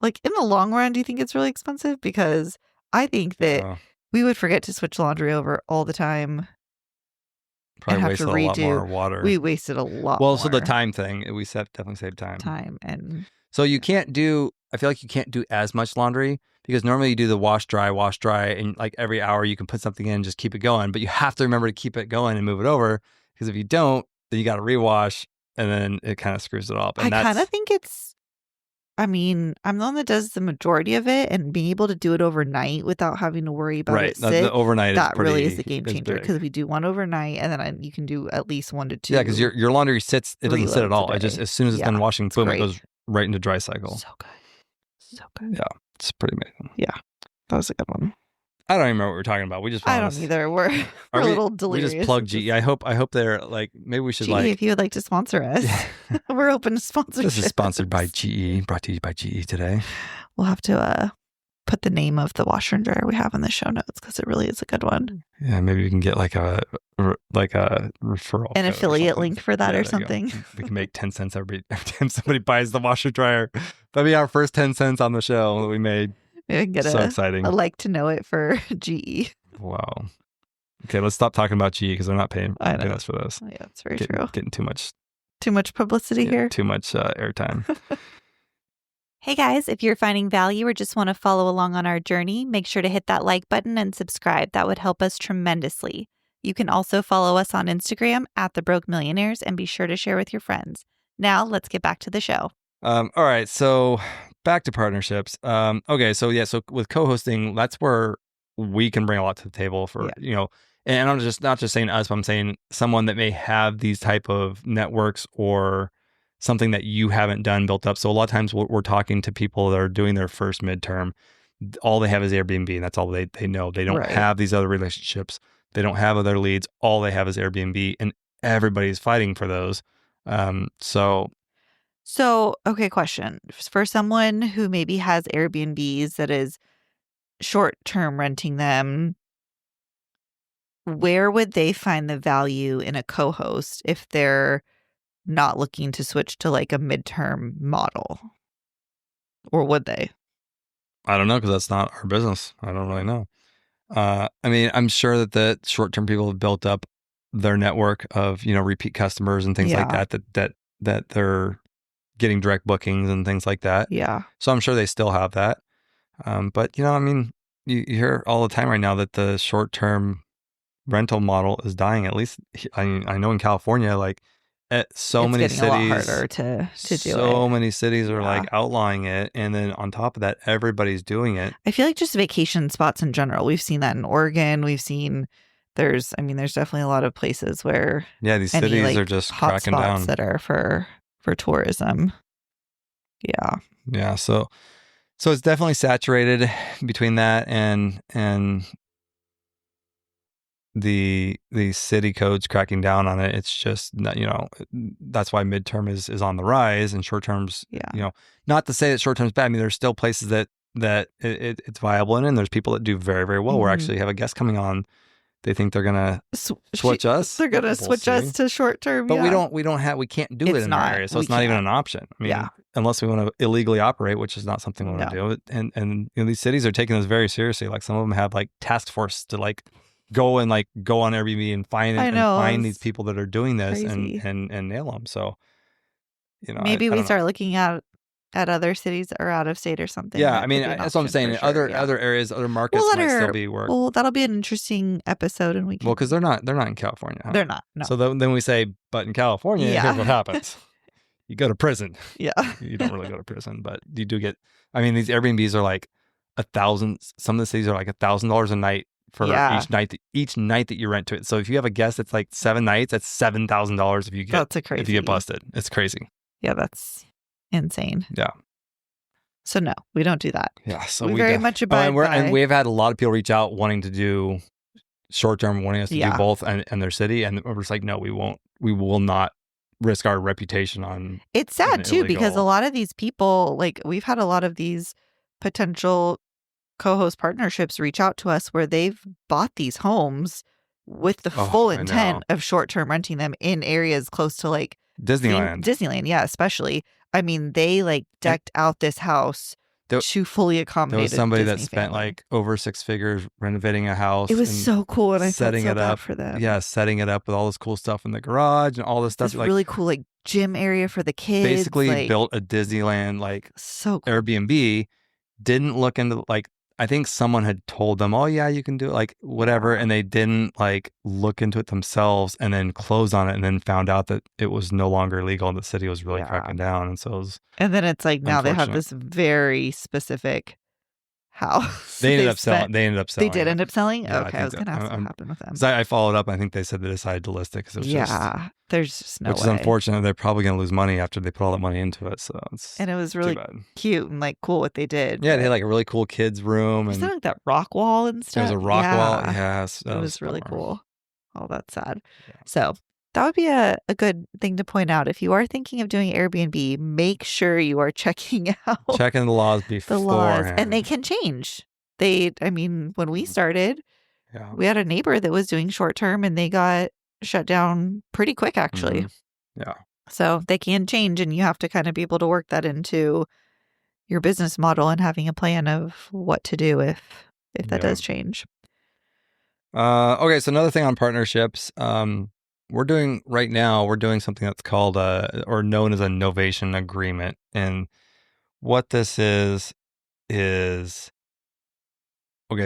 Like in the long run, do you think it's really expensive? Because I think that we would forget to switch laundry over all the time.
Probably wasted a lot more water.
We wasted a lot more.
Well, so the time thing, we definitely saved time.
And
so you can't do, I feel like you can't do as much laundry because normally you do the wash, dry, and like every hour you can put something in and just keep it going. But you have to remember to keep it going and move it over because if you don't, then you got to rewash and then it kind of screws it up. And
I kind of think I'm the one that does the majority of it, and being able to do it overnight without having to worry about it.
The overnight
that really is the game changer because we do one overnight, and then you can do at least 1 to 2.
Yeah, because your laundry sits; it doesn't sit at all. It just as soon as it's done washing, boom, it goes right into dry cycle.
So good.
Yeah, it's pretty amazing.
Yeah, that was a good one.
I don't even remember what we were talking about. We just
I don't either. We're a little delirious.
We just plug GE. I hope they're like, maybe we should
GE, if you would like to sponsor us, we're open to sponsorship.
This is sponsored by GE, brought to you by GE today.
We'll have to put the name of the washer and dryer we have in the show notes because it really is a good one.
Yeah, maybe we can get like a referral,
an affiliate link for that or something.
We can make 10 cents every time somebody buys the washer dryer. That'll be our first 10 cents on the show that we made.
Get
exciting.
I like to know it for GE.
Wow. Okay, let's stop talking about GE because they're not paying us for this.
Yeah, it's very true.
Getting too
much publicity here.
Too much airtime.
Hey guys, if you're finding value or just want to follow along on our journey, make sure to hit that like button and subscribe. That would help us tremendously. You can also follow us on Instagram @TheBrokeMillionaires and be sure to share with your friends. Now let's get back to the show.
All right, so back to partnerships. Okay, so with co-hosting, that's where we can bring a lot to the table for, and I'm just not just saying us, but I'm saying someone that may have these type of networks or something that you haven't done built up. So a lot of times we're talking to people that are doing their first midterm. All they have is Airbnb, and that's all they know. They don't have these other relationships. They don't have other leads. All they have is Airbnb, and everybody's fighting for those.
So, okay, question. For someone who maybe has Airbnbs that is short-term renting them, where would they find the value in a co-host if they're not looking to switch to like a midterm model? Or would they?
I don't know because that's not our business. I don't really know. I'm sure that the short-term people have built up their network of, repeat customers and things like that they're getting direct bookings and things like that.
Yeah.
So I'm sure they still have that. But, you hear all the time right now that the short-term rental model is dying. At least, I know in California, like it's many cities,
a lot harder to do it.
So many cities are like outlawing it. And then on top of that, everybody's doing it.
I feel like just vacation spots in general. We've seen that in Oregon. We've seen there's definitely a lot of places where
these cities are just cracking down
that are for tourism. Yeah.
Yeah. So it's definitely saturated between that and the city codes cracking down on it. It's just not, that's why midterm is on the rise and short term's, not to say that short term's bad. I mean, there's still places that it's viable in, and there's people that do very, very well. Mm-hmm. We actually have a guest coming on. They think they're gonna switch us.
They're gonna switch us to short term,
but we can't do it in our area, so it's not even an option. I mean, unless we want to illegally operate, which is not something we want to do. And these cities are taking this very seriously. Like some of them have like task force to like go on Airbnb and find these people that are doing this and nail them. So,
maybe we start looking at other cities that are out of state or something.
Yeah, I mean, that's what I'm saying. Other areas, other markets might still be work.
Well, that'll be an interesting episode, and we can.
Well, because they're not in California. Huh?
They're not. No.
So then we say, but in California, here's what happens. You go to prison.
Yeah.
You don't really go to prison, but you do get. I mean, these Airbnbs are like $1,000. Some of the cities are like $1,000 a night for each night that you rent to it. So if you have a guest that's like 7 nights, that's $7,000 if you get busted. It's crazy.
Yeah, that's insane.
Yeah.
So no, we don't do that.
Yeah. So
we very much abide by.
And we've had a lot of people reach out wanting to do short-term, wanting us to do both in their city, and we're just like, no, we won't. We will not risk our reputation on.
It's sad too because a lot of these people, like we've had a lot of these potential co-host partnerships reach out to us where they've bought these homes with the full intent of short-term renting them in areas close to like Disneyland, yeah, especially. I mean, they like decked out this house to fully accommodate.
There was somebody that spent like over 6 figures renovating a house.
It was so cool, and I felt so bad for them.
Yeah, setting it up with all this cool stuff in the garage and all this stuff.
This really cool like gym area for the kids.
Basically built a Disneyland like
so cool.
Airbnb. Didn't look into like. I think someone had told them, oh, yeah, you can do it, like whatever. And they didn't like look into it themselves and then close on it and then found out that it was no longer legal and the city was really cracking down. And so it was.
And then it's like now they have this very specific house.
They ended up selling.
They did end up selling?
Yeah,
okay, I was going to ask what happened with them.
I followed up. I think they said they decided to list it because it was
there's just no way.
Which is unfortunate. They're probably going to lose money after they put all that money into it. So
and it was really cute and like cool what they did.
Yeah, they had like a really cool kids room.
Was that like that rock wall and stuff?
There was a rock wall. Yes.
It was really cool. Oh, that's sad. Yeah. So that would be a good thing to point out. If you are thinking of doing Airbnb, make sure you are checking
the laws beforehand.
And they can change. When we started, we had a neighbor that was doing short term and they got shut down pretty quick, actually.
Mm-hmm. Yeah.
So they can change, and you have to kind of be able to work that into your business model and having a plan of what to do if that does change.
Okay, so another thing on partnerships, we're doing something that's called or known as a novation agreement, and what this is okay.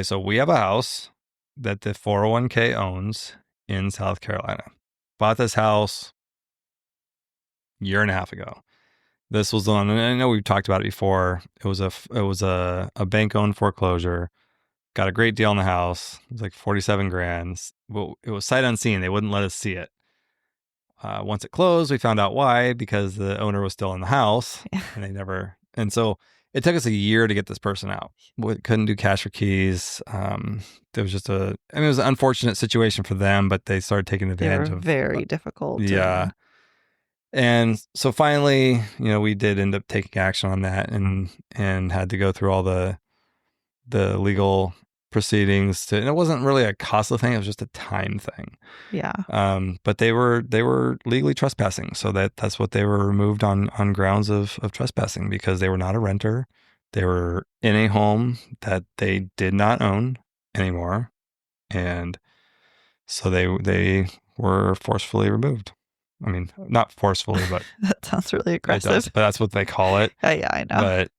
So we have a house that the 401k owns in South Carolina. Bought this house a year and a half ago. This was the one, and I know we've talked about it before. It was a bank-owned foreclosure. Got a great deal on the house. It was like $47,000. Well, it was sight unseen. They wouldn't let us see it. Once it closed, we found out why, because the owner was still in the house, and so it took us a year to get this person out. We couldn't do cash for keys. There was just it was an unfortunate situation for them, but they started taking advantage of
very difficult.
Yeah. And so finally, we did end up taking action on that and had to go through all the legal proceedings and it wasn't really a costly thing. It was just a time thing.
Yeah.
But they were legally trespassing. So that's what they were removed on grounds of trespassing because they were not a renter. They were in a home that they did not own anymore. And so they were forcefully removed. I mean, not forcefully, but
that sounds really aggressive.
But that's what they call it.
Yeah, I know.
But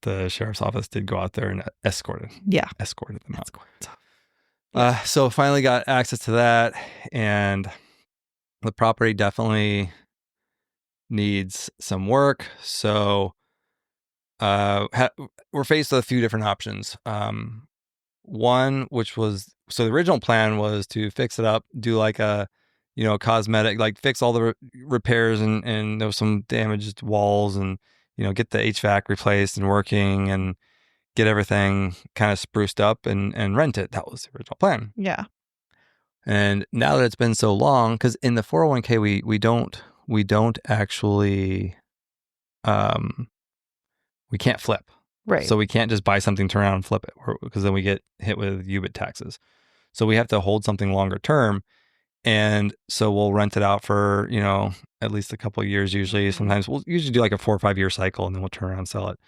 the sheriff's office did go out there and escorted them out. So finally got access to that, and the property definitely needs some work. So we're faced with a few different options. One, which was, so the original plan was to fix it up, do like a cosmetic, like fix all the repairs and there was some damaged walls and, get the HVAC replaced and working and get everything kind of spruced up and rent it. That was the original plan.
Yeah.
And now that it's been so long, because in the 401k, we don't actually, we can't flip.
Right.
So we can't just buy something, turn around and flip it because then we get hit with UBIT taxes. So we have to hold something longer term. And so we'll rent it out for, at least a couple of years usually. Sometimes we'll usually do like a 4 or 5 year cycle, and then we'll turn around and sell it.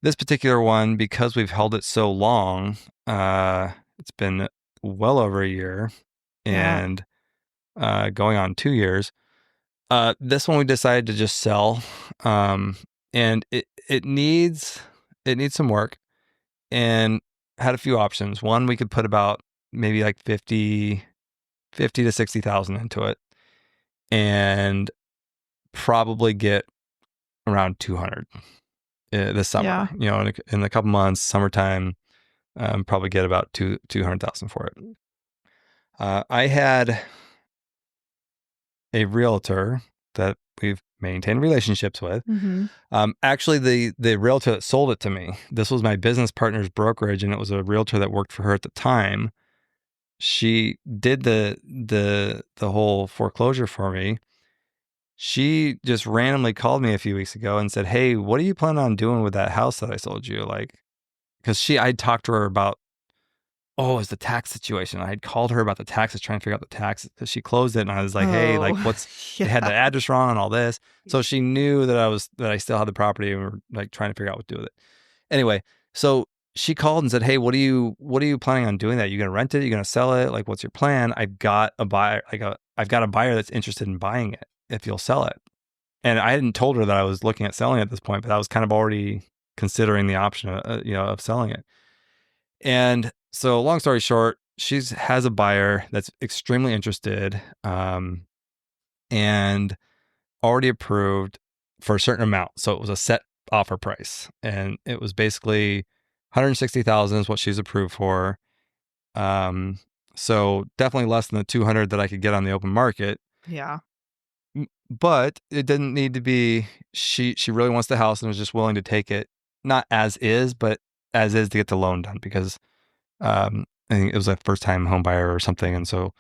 This particular one, because we've held it so long, it's been well over a year and going on 2 years. This one we decided to just sell, and it needs some work, and had a few options. One, we could put about maybe like 50 to 60,000 into it, and probably get around 200 this summer.
Yeah.
In a couple months, summertime, probably get about 200,000 for it. I had a realtor that we've maintained relationships with. Actually, the realtor that sold it to me, this was my business partner's brokerage, and it was a realtor that worked for her at the time. She did the whole foreclosure for me. She just randomly called me a few weeks ago and said, "Hey, what are you planning on doing with that house that I sold you?" Like, because I'd talked to her about, it's the tax situation. I had called her about the taxes, trying to figure out the taxes, because she closed it, and I was like, "Hey, like, they had the address wrong and all this." So she knew that I still had the property, and we were like trying to figure out what to do with it. Anyway, so she called and said, "Hey, what are you planning on doing that? You gonna rent it? You gonna sell it? Like, what's your plan? I've got a buyer, I've got a buyer that's interested in buying it if you'll sell it." And I hadn't told her that I was looking at selling it at this point, but I was kind of already considering the option of selling it. And so, long story short, she has a buyer that's extremely interested, and already approved for a certain amount. So it was a set offer price, and it was basically 160,000 is what she's approved for. So definitely less than the 200 that I could get on the open market.
Yeah.
But it didn't need to be. She really wants the house and was just willing to take it, not as is, but as is, to get the loan done, because I think it was a first time home buyer or something, and so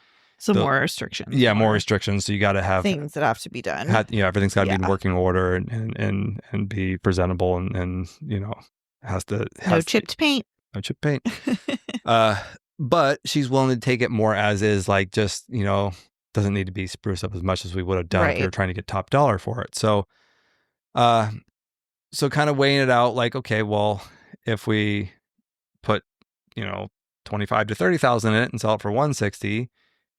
more restrictions.
Yeah, more restrictions. So you got to have
things that have to be done.
Everything's got to be in working order and be presentable, and
no chipped paint.
No chipped paint. But she's willing to take it more as is, like, just, doesn't need to be spruced up as much as we would have done if we were trying to get top dollar for it. So, kind of weighing it out, like, okay, well, if we put, 25 to 30,000 in it and sell it for 160,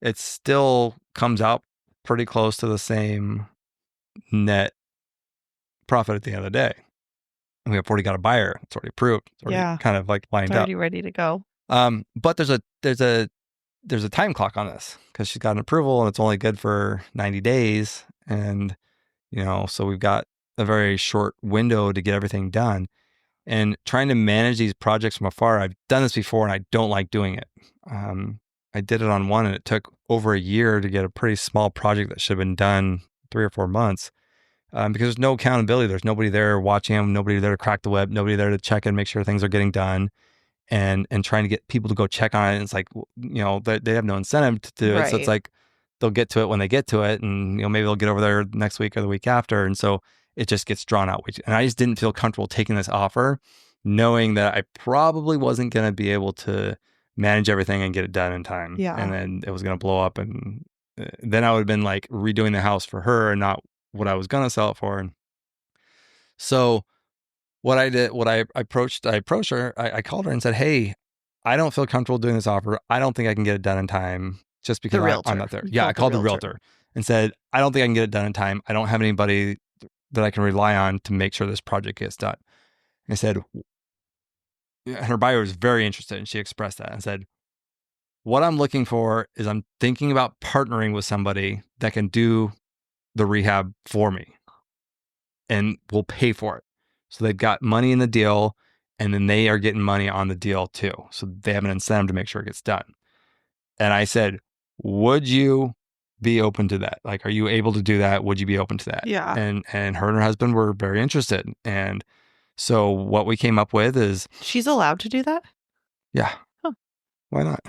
it still comes out pretty close to the same net profit at the end of the day. And we have already got a buyer. It's already approved. It's already kind of like lined up.
Already ready to go.
But there's a time clock on this, because she's got an approval and it's only good for 90 days. And, so we've got a very short window to get everything done. And trying to manage these projects from afar, I've done this before and I don't like doing it. I did it on one, and it took over a year to get a pretty small project that should have been done 3 or 4 months, because there's no accountability. There's nobody there watching them, nobody there to crack the whip, nobody there to check and make sure things are getting done, and trying to get people to go check on it. And it's like, they have no incentive to do it. So it's like they'll get to it when they get to it, and maybe they'll get over there next week or the week after. And so it just gets drawn out. And I just didn't feel comfortable taking this offer, knowing that I probably wasn't going to be able to manage everything and get it done in time.
Yeah.
And then it was going to blow up, and then I would have been like redoing the house for her and not what I was going to sell it for. And so what I did, I approached her, I called her and said, "Hey, I don't feel comfortable doing this offer. I don't think I can get it done in time, just because I'm not there." Yeah, I called the realtor and said, "I don't think I can get it done in time. I don't have anybody that I can rely on to make sure this project gets done." And I said, and her buyer was very interested, and she expressed that and said, "What I'm looking for is, I'm thinking about partnering with somebody that can do the rehab for me and will pay for it." So they've got money in the deal, and then they are getting money on the deal too. So they have an incentive to make sure it gets done. And I said, "Would you be open to that? Like, are you able to do that? Would you be open to that?"
Yeah.
And her and her husband were very interested. And so what we came up with is...
She's allowed to do that?
Yeah.
Huh.
Why not?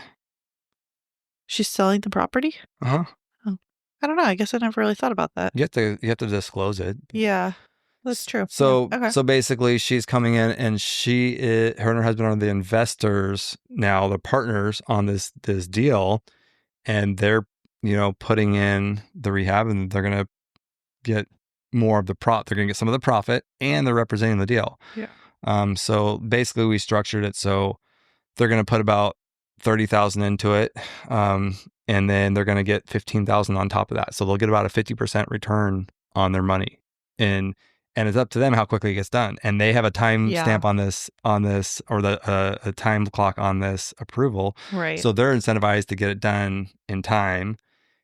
She's selling the property?
Uh-huh.
Oh. I don't know. I guess I never really thought about that.
You have to disclose it.
Yeah. That's true.
So,
okay.
So basically, she's coming in, and her and her husband are the investors now, the partners on this deal, and they're putting in the rehab, and they're going to get more of the they're going to get some of the profit, and they're representing the deal.
Yeah.
So basically we structured it so they're going to put about 30,000 into it. And then they're going to get 15,000 on top of that. So they'll get about a 50% return on their money. And it's up to them how quickly it gets done. And they have a time stamp on this, or a time clock on this approval.
Right.
So they're incentivized to get it done in time.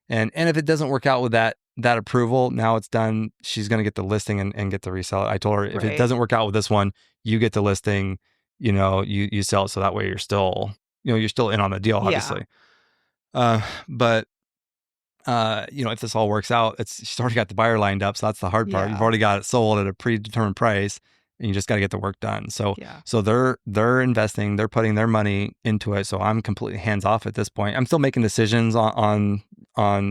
And if it doesn't work out with that approval, now it's done. She's going to get the listing and get the resell. I told her, if it doesn't work out with this one, you get the listing, you sell it. So that way you're still in on the deal, obviously. But if this all works out, she's already got the buyer lined up. So that's the hard part. You've already got it sold at a predetermined price, and you just got to get the work done. So, so they're investing, they're putting their money into it. So I'm completely hands off at this point. I'm still making decisions on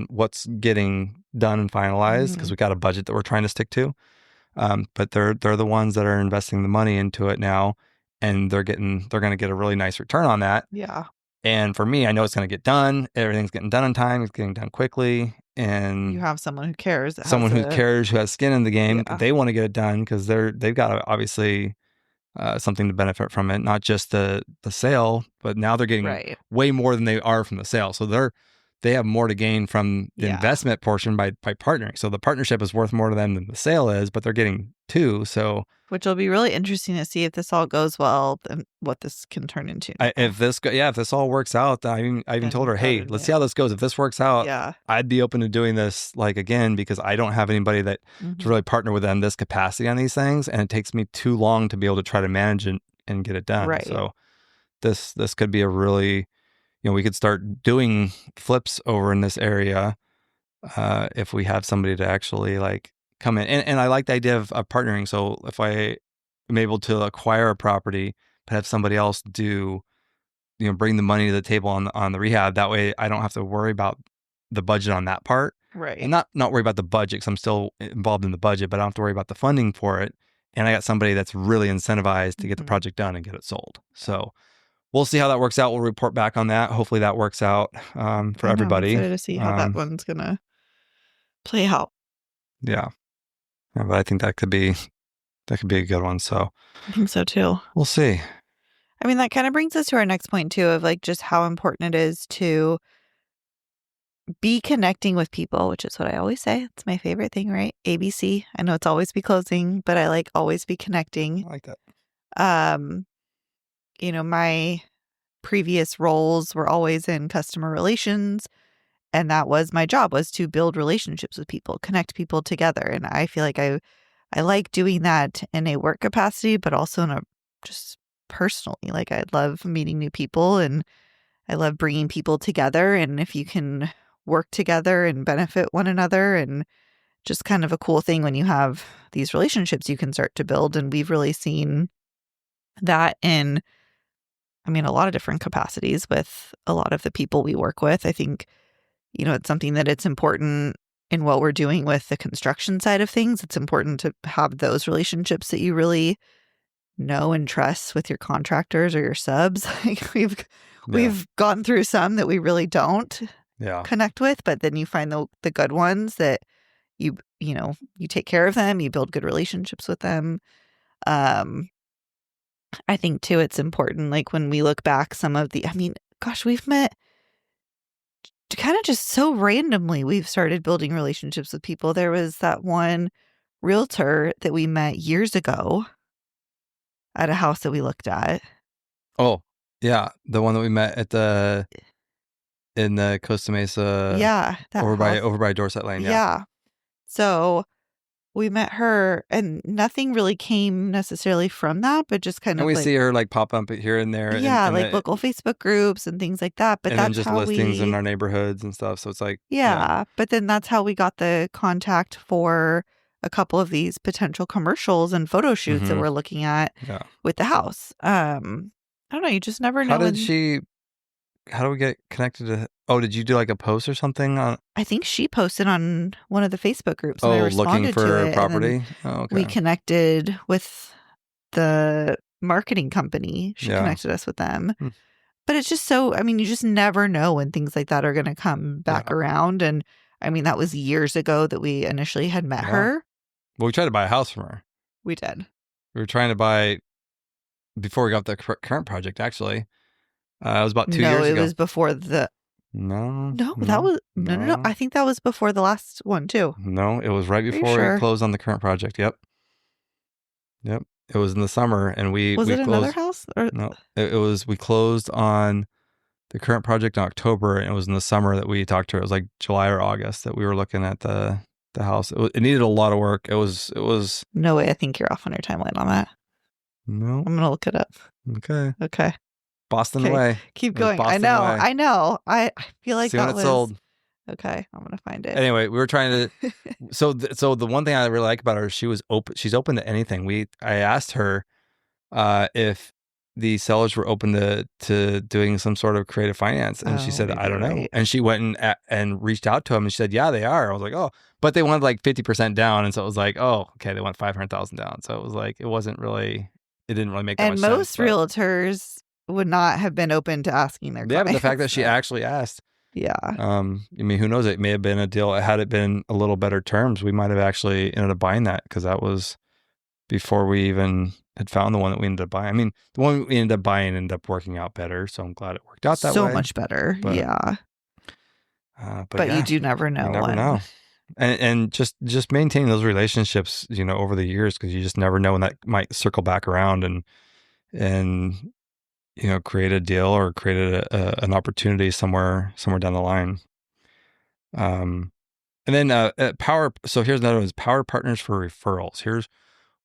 what's getting done and finalized, because we got a budget that we're trying to stick to. But they're the ones that are investing the money into it now, and they're going to get a really nice return on that.
Yeah.
And for me, I know it's going to get done. Everything's getting done on time. It's getting done quickly. And
you have someone who cares.
Who cares, who has skin in the game. Yeah. They want to get it done because they've got obviously something to benefit from it. Not just the sale, but now they're getting way more than they are from the sale. So they have more to gain from the investment portion by partnering. So the partnership is worth more to them than the sale is, but they're getting two. So,
which will be really interesting to see if this all goes well and what this can turn into.
If this all works out, I even told her, hey, let's see how this goes. If this works out, I'd be open to doing this again, because I don't have anybody that to really partner with them this capacity on these things, and it takes me too long to be able to try to manage it and get it done. Right. So this could be a really, we could start doing flips over in this area if we have somebody to actually come in. And I like the idea of partnering. So if I am able to acquire a property, but have somebody else bring the money to the table on the rehab, that way I don't have to worry about the budget on that part.
Right.
And not worry about the budget, because I'm still involved in the budget, but I don't have to worry about the funding for it. And I got somebody that's really incentivized to get the project done and get it sold. So we'll see how that works out. We'll report back on that. Hopefully that works out for everybody.
I'm excited to see how that one's going to play out.
Yeah. But I think that could be a good one. So
I think so too.
We'll see.
I mean, that kind of brings us to our next point too, of just how important it is to be connecting with people, which is what I always say. It's my favorite thing, right? ABC. I know it's always be closing, but I like always be connecting.
I like that.
My previous roles were always in customer relations, and that was my job, was to build relationships with people, connect people together. And I feel like I like doing that in a work capacity, but also in a just personally. I love meeting new people, and I love bringing people together. And if you can work together and benefit one another, and just kind of a cool thing when you have these relationships you can start to build. And we've really seen that in, a lot of different capacities with a lot of the people we work with. I think, it's something that it's important in what we're doing with the construction side of things. It's important to have those relationships that you really know and trust with your contractors or your subs. We've gone through some that we really don't connect with, but then you find the good ones that you take care of them, you build good relationships with them. I think too, it's important, when we look back, some of the, we've met kind of just so randomly. We've started building relationships with people. There was that one realtor that we met years ago at a house that we looked at.
Oh, yeah. The one that we met in the Costa Mesa.
Yeah.
Over by Dorset Lane.
Yeah. So we met her, and nothing really came necessarily from that, but just kind of.
And we see her pop up here and there.
Yeah, local Facebook groups and things like that. But
and
that's
then just
how
listings in our neighborhoods and stuff. So it's
yeah. But then that's how we got the contact for a couple of these potential commercials and photo shoots that we're looking at with the house. I don't know. You just never know.
How do we get connected to? Oh, did you do a post or something?
I think she posted on one of the Facebook groups.
Oh,
and I responded
looking for
to it,
property? Oh, okay.
We connected with the marketing company. She connected us with them. But it's just so, I mean, you just never know when things like that are going to come back around. And I mean, that was years ago that we initially had met her.
Well, we tried to buy a house from her.
We did.
We were trying to buy before we got the current project, actually. It was about 2 years ago.
No, it was before the... No, that was... No. I think that was before the last one, too.
No, it was right before we closed on the current project. Yep. It was in the summer, and we
Was it
closed,
another house? Or...
No, it was, we closed on the current project in October, and it was in the summer that we talked to her. It was like July or August that we were looking at the house. It needed a lot of work. It was.
No way. I think you're off on your timeline on that.
No.
I'm going to look it up. Okay.
Boston way.
Keep going. I know. I feel like
See
that
when
was...
it's sold.
Okay. I'm going to find it.
Anyway, we were trying to... So the one thing I really like about her is she's open to anything. I asked her if the sellers were open to doing some sort of creative finance. And she said, I don't know. Right. And she went and reached out to them and she said, yeah, they are. I was like, oh, but they wanted like 50% down. And so it was like, oh, okay, they want 500,000 down. So it was like, it didn't really make that much sense.
And most realtors would not have been open to asking their clients.
Yeah, but the fact that she actually asked.
Yeah.
I mean, who knows? It may have been a deal. Had it been a little better terms, we might have actually ended up buying that because that was before we even had found the one that we ended up buying. I mean, the one we ended up buying ended up working out better, so I'm glad it worked out that way.
So much better, yeah. But yeah, you do never know.
You never know. And just maintain those relationships, over the years, because you just never know when that might circle back around and create a deal or create an opportunity somewhere down the line. And then power. So here's another one: is power partners for referrals.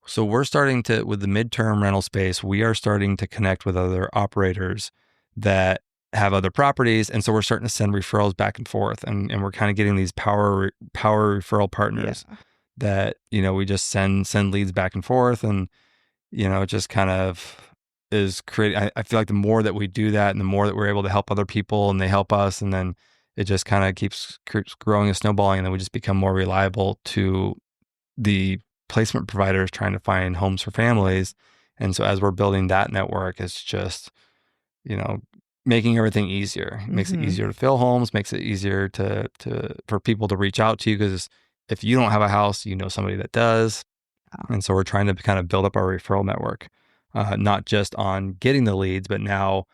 So we're starting to, with the midterm rental space, we are starting to connect with other operators that have other properties. And so we're starting to send referrals back and forth. And we're kind of getting these power referral partners that, we just send leads back and forth. And, it just kind of is creating, I feel like the more that we do that and the more that we're able to help other people and they help us, and then it just kind of keeps growing and snowballing. And then we just become more reliable to the placement providers trying to find homes for families. And so as we're building that network, it's just, making everything easier. It makes it easier to fill homes, makes it easier for people to reach out to you, because if you don't have a house, somebody that does. And so we're trying to kind of build up our referral network, not just on getting the leads, but now,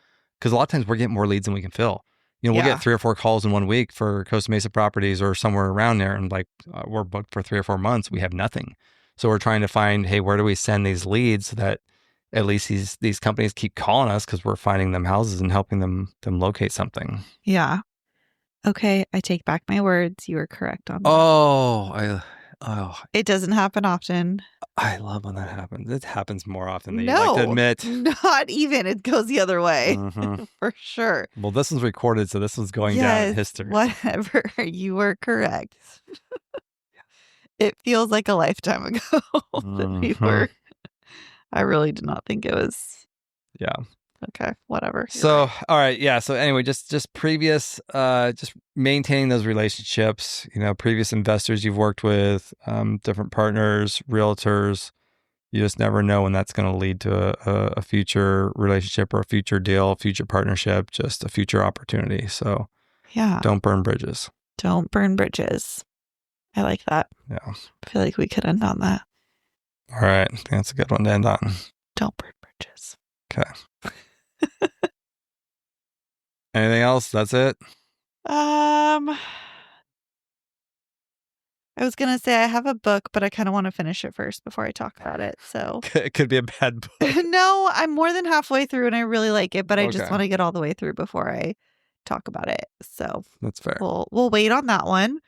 because a lot of times we're getting more leads than we can fill. We'll get 3 or 4 calls in 1 week for Costa Mesa properties or somewhere around there. And we're booked for 3 or 4 months. We have nothing. So we're trying to find, hey, where do we send these leads so that at least these companies keep calling us, because we're finding them houses and helping them locate something.
Yeah. Okay. I take back my words. You were correct on that. It doesn't happen often.
I love when that happens. It happens more often than you like to admit.
Not even. It goes the other way. For sure.
Well, this one's recorded, so this one's going down in history.
Whatever. You were correct. It feels like a lifetime ago that we were. I really did not think it was.
Yeah.
Okay. Whatever.
So, all right. Yeah. So anyway, just previous, just maintaining those relationships, previous investors you've worked with, different partners, realtors. You just never know when that's going to lead to a future relationship or a future deal, future partnership, just a future opportunity. So
yeah.
Don't burn bridges.
Don't burn bridges. I like that.
Yeah.
I feel like we could end on that.
All right. I think that's a good one to end on.
Don't burn bridges.
Okay. Anything else? That's it?
I was going to say I have a book, but I kind of want to finish it first before I talk about it. So
it could be a bad book.
No, I'm more than halfway through and I really like it, but I just want to get all the way through before I talk about it. So
that's fair.
We'll wait on that one.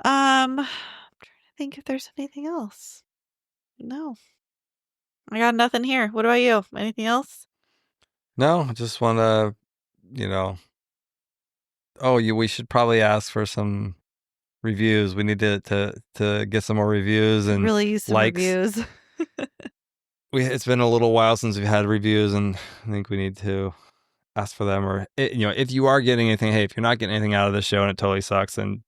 I'm trying to think if there's anything else. No. I got nothing here. What about you? Anything else?
No, I just want to, we should probably ask for some reviews. We need to get some more reviews and
really use some reviews.
It's been a little while since we've had reviews, and I think we need to ask for them. Or if you are getting anything, hey, if you're not getting anything out of this show and it totally sucks, then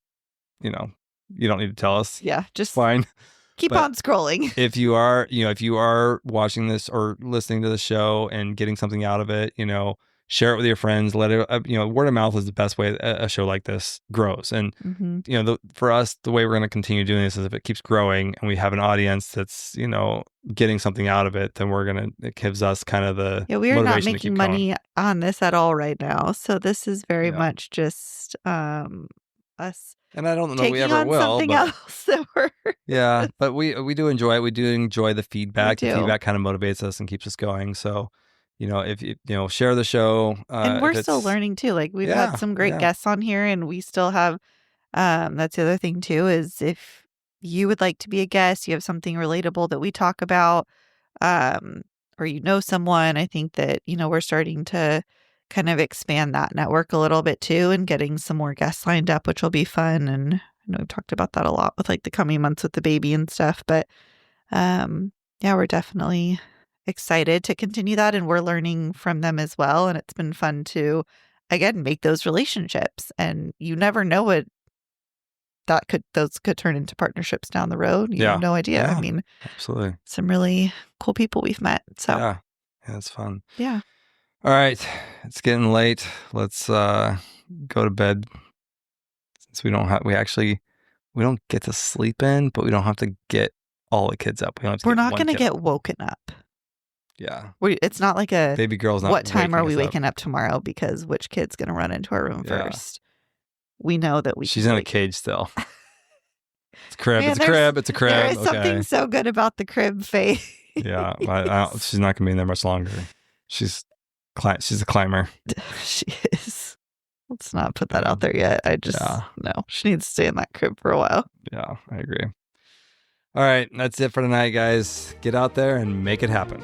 you don't need to tell us.
Yeah, just
fine.
Keep on scrolling.
If you are watching this or listening to the show and getting something out of it, share it with your friends. Let it, word of mouth is the best way a show like this grows. And
Mm-hmm.
for us, the way we're going to continue doing this is if it keeps growing and we have an audience that's getting something out of it, then it gives us kind of the
Yeah, we are not
motivation to
making
keep
money
going.
on this at all right now. So this is very
Yeah.
much just us
And I don't know if we
taking
ever
on
will,
something
but
else that we're
yeah, but we do enjoy it. We do enjoy the feedback. The
do.
feedback kind of motivates us and keeps us going. So, if you share the show,
And we're
if
still
it's
learning too. Like we've had
yeah,
some great
yeah,
guests on here, and we still have that's the other thing too, is if you would like to be a guest, you have something relatable that we talk about, um, or someone, I think that, we're starting to kind of expand that network a little bit too, and getting some more guests lined up, which will be fun. And I know we've talked about that a lot with like the coming months with the baby and stuff, but yeah, we're definitely excited to continue that, and we're learning from them as well. And it's been fun to, again, make those relationships, and you never know what those could turn into partnerships down the road. You have
yeah,
no idea.
yeah,
I mean,
absolutely.
some really cool people we've met. So
Yeah, it's fun.
yeah.
All right, it's getting late. Let's go to bed since we don't get to sleep in, but we don't have to get all the kids up. We don't have to
We're
get
not
one
going to
kid
get
up.
woken up.
Yeah,
It's not like a
baby girl's not.
what time are
waking
we
us up.
waking up tomorrow because which kid's going to run into our room
Yeah.
first. We know that we
She's
can
in a cage still. It's a crib.
Man,
It's a crib. It's a crib.
There is
Okay.
something so good about the crib phase.
Yeah, she's not gonna be in there much longer. She's a climber.
She is. Let's not put that out there yet. No, she needs to stay in that crib for a while.
Yeah, I agree. All right, that's it for tonight, guys. Get out there and make it happen.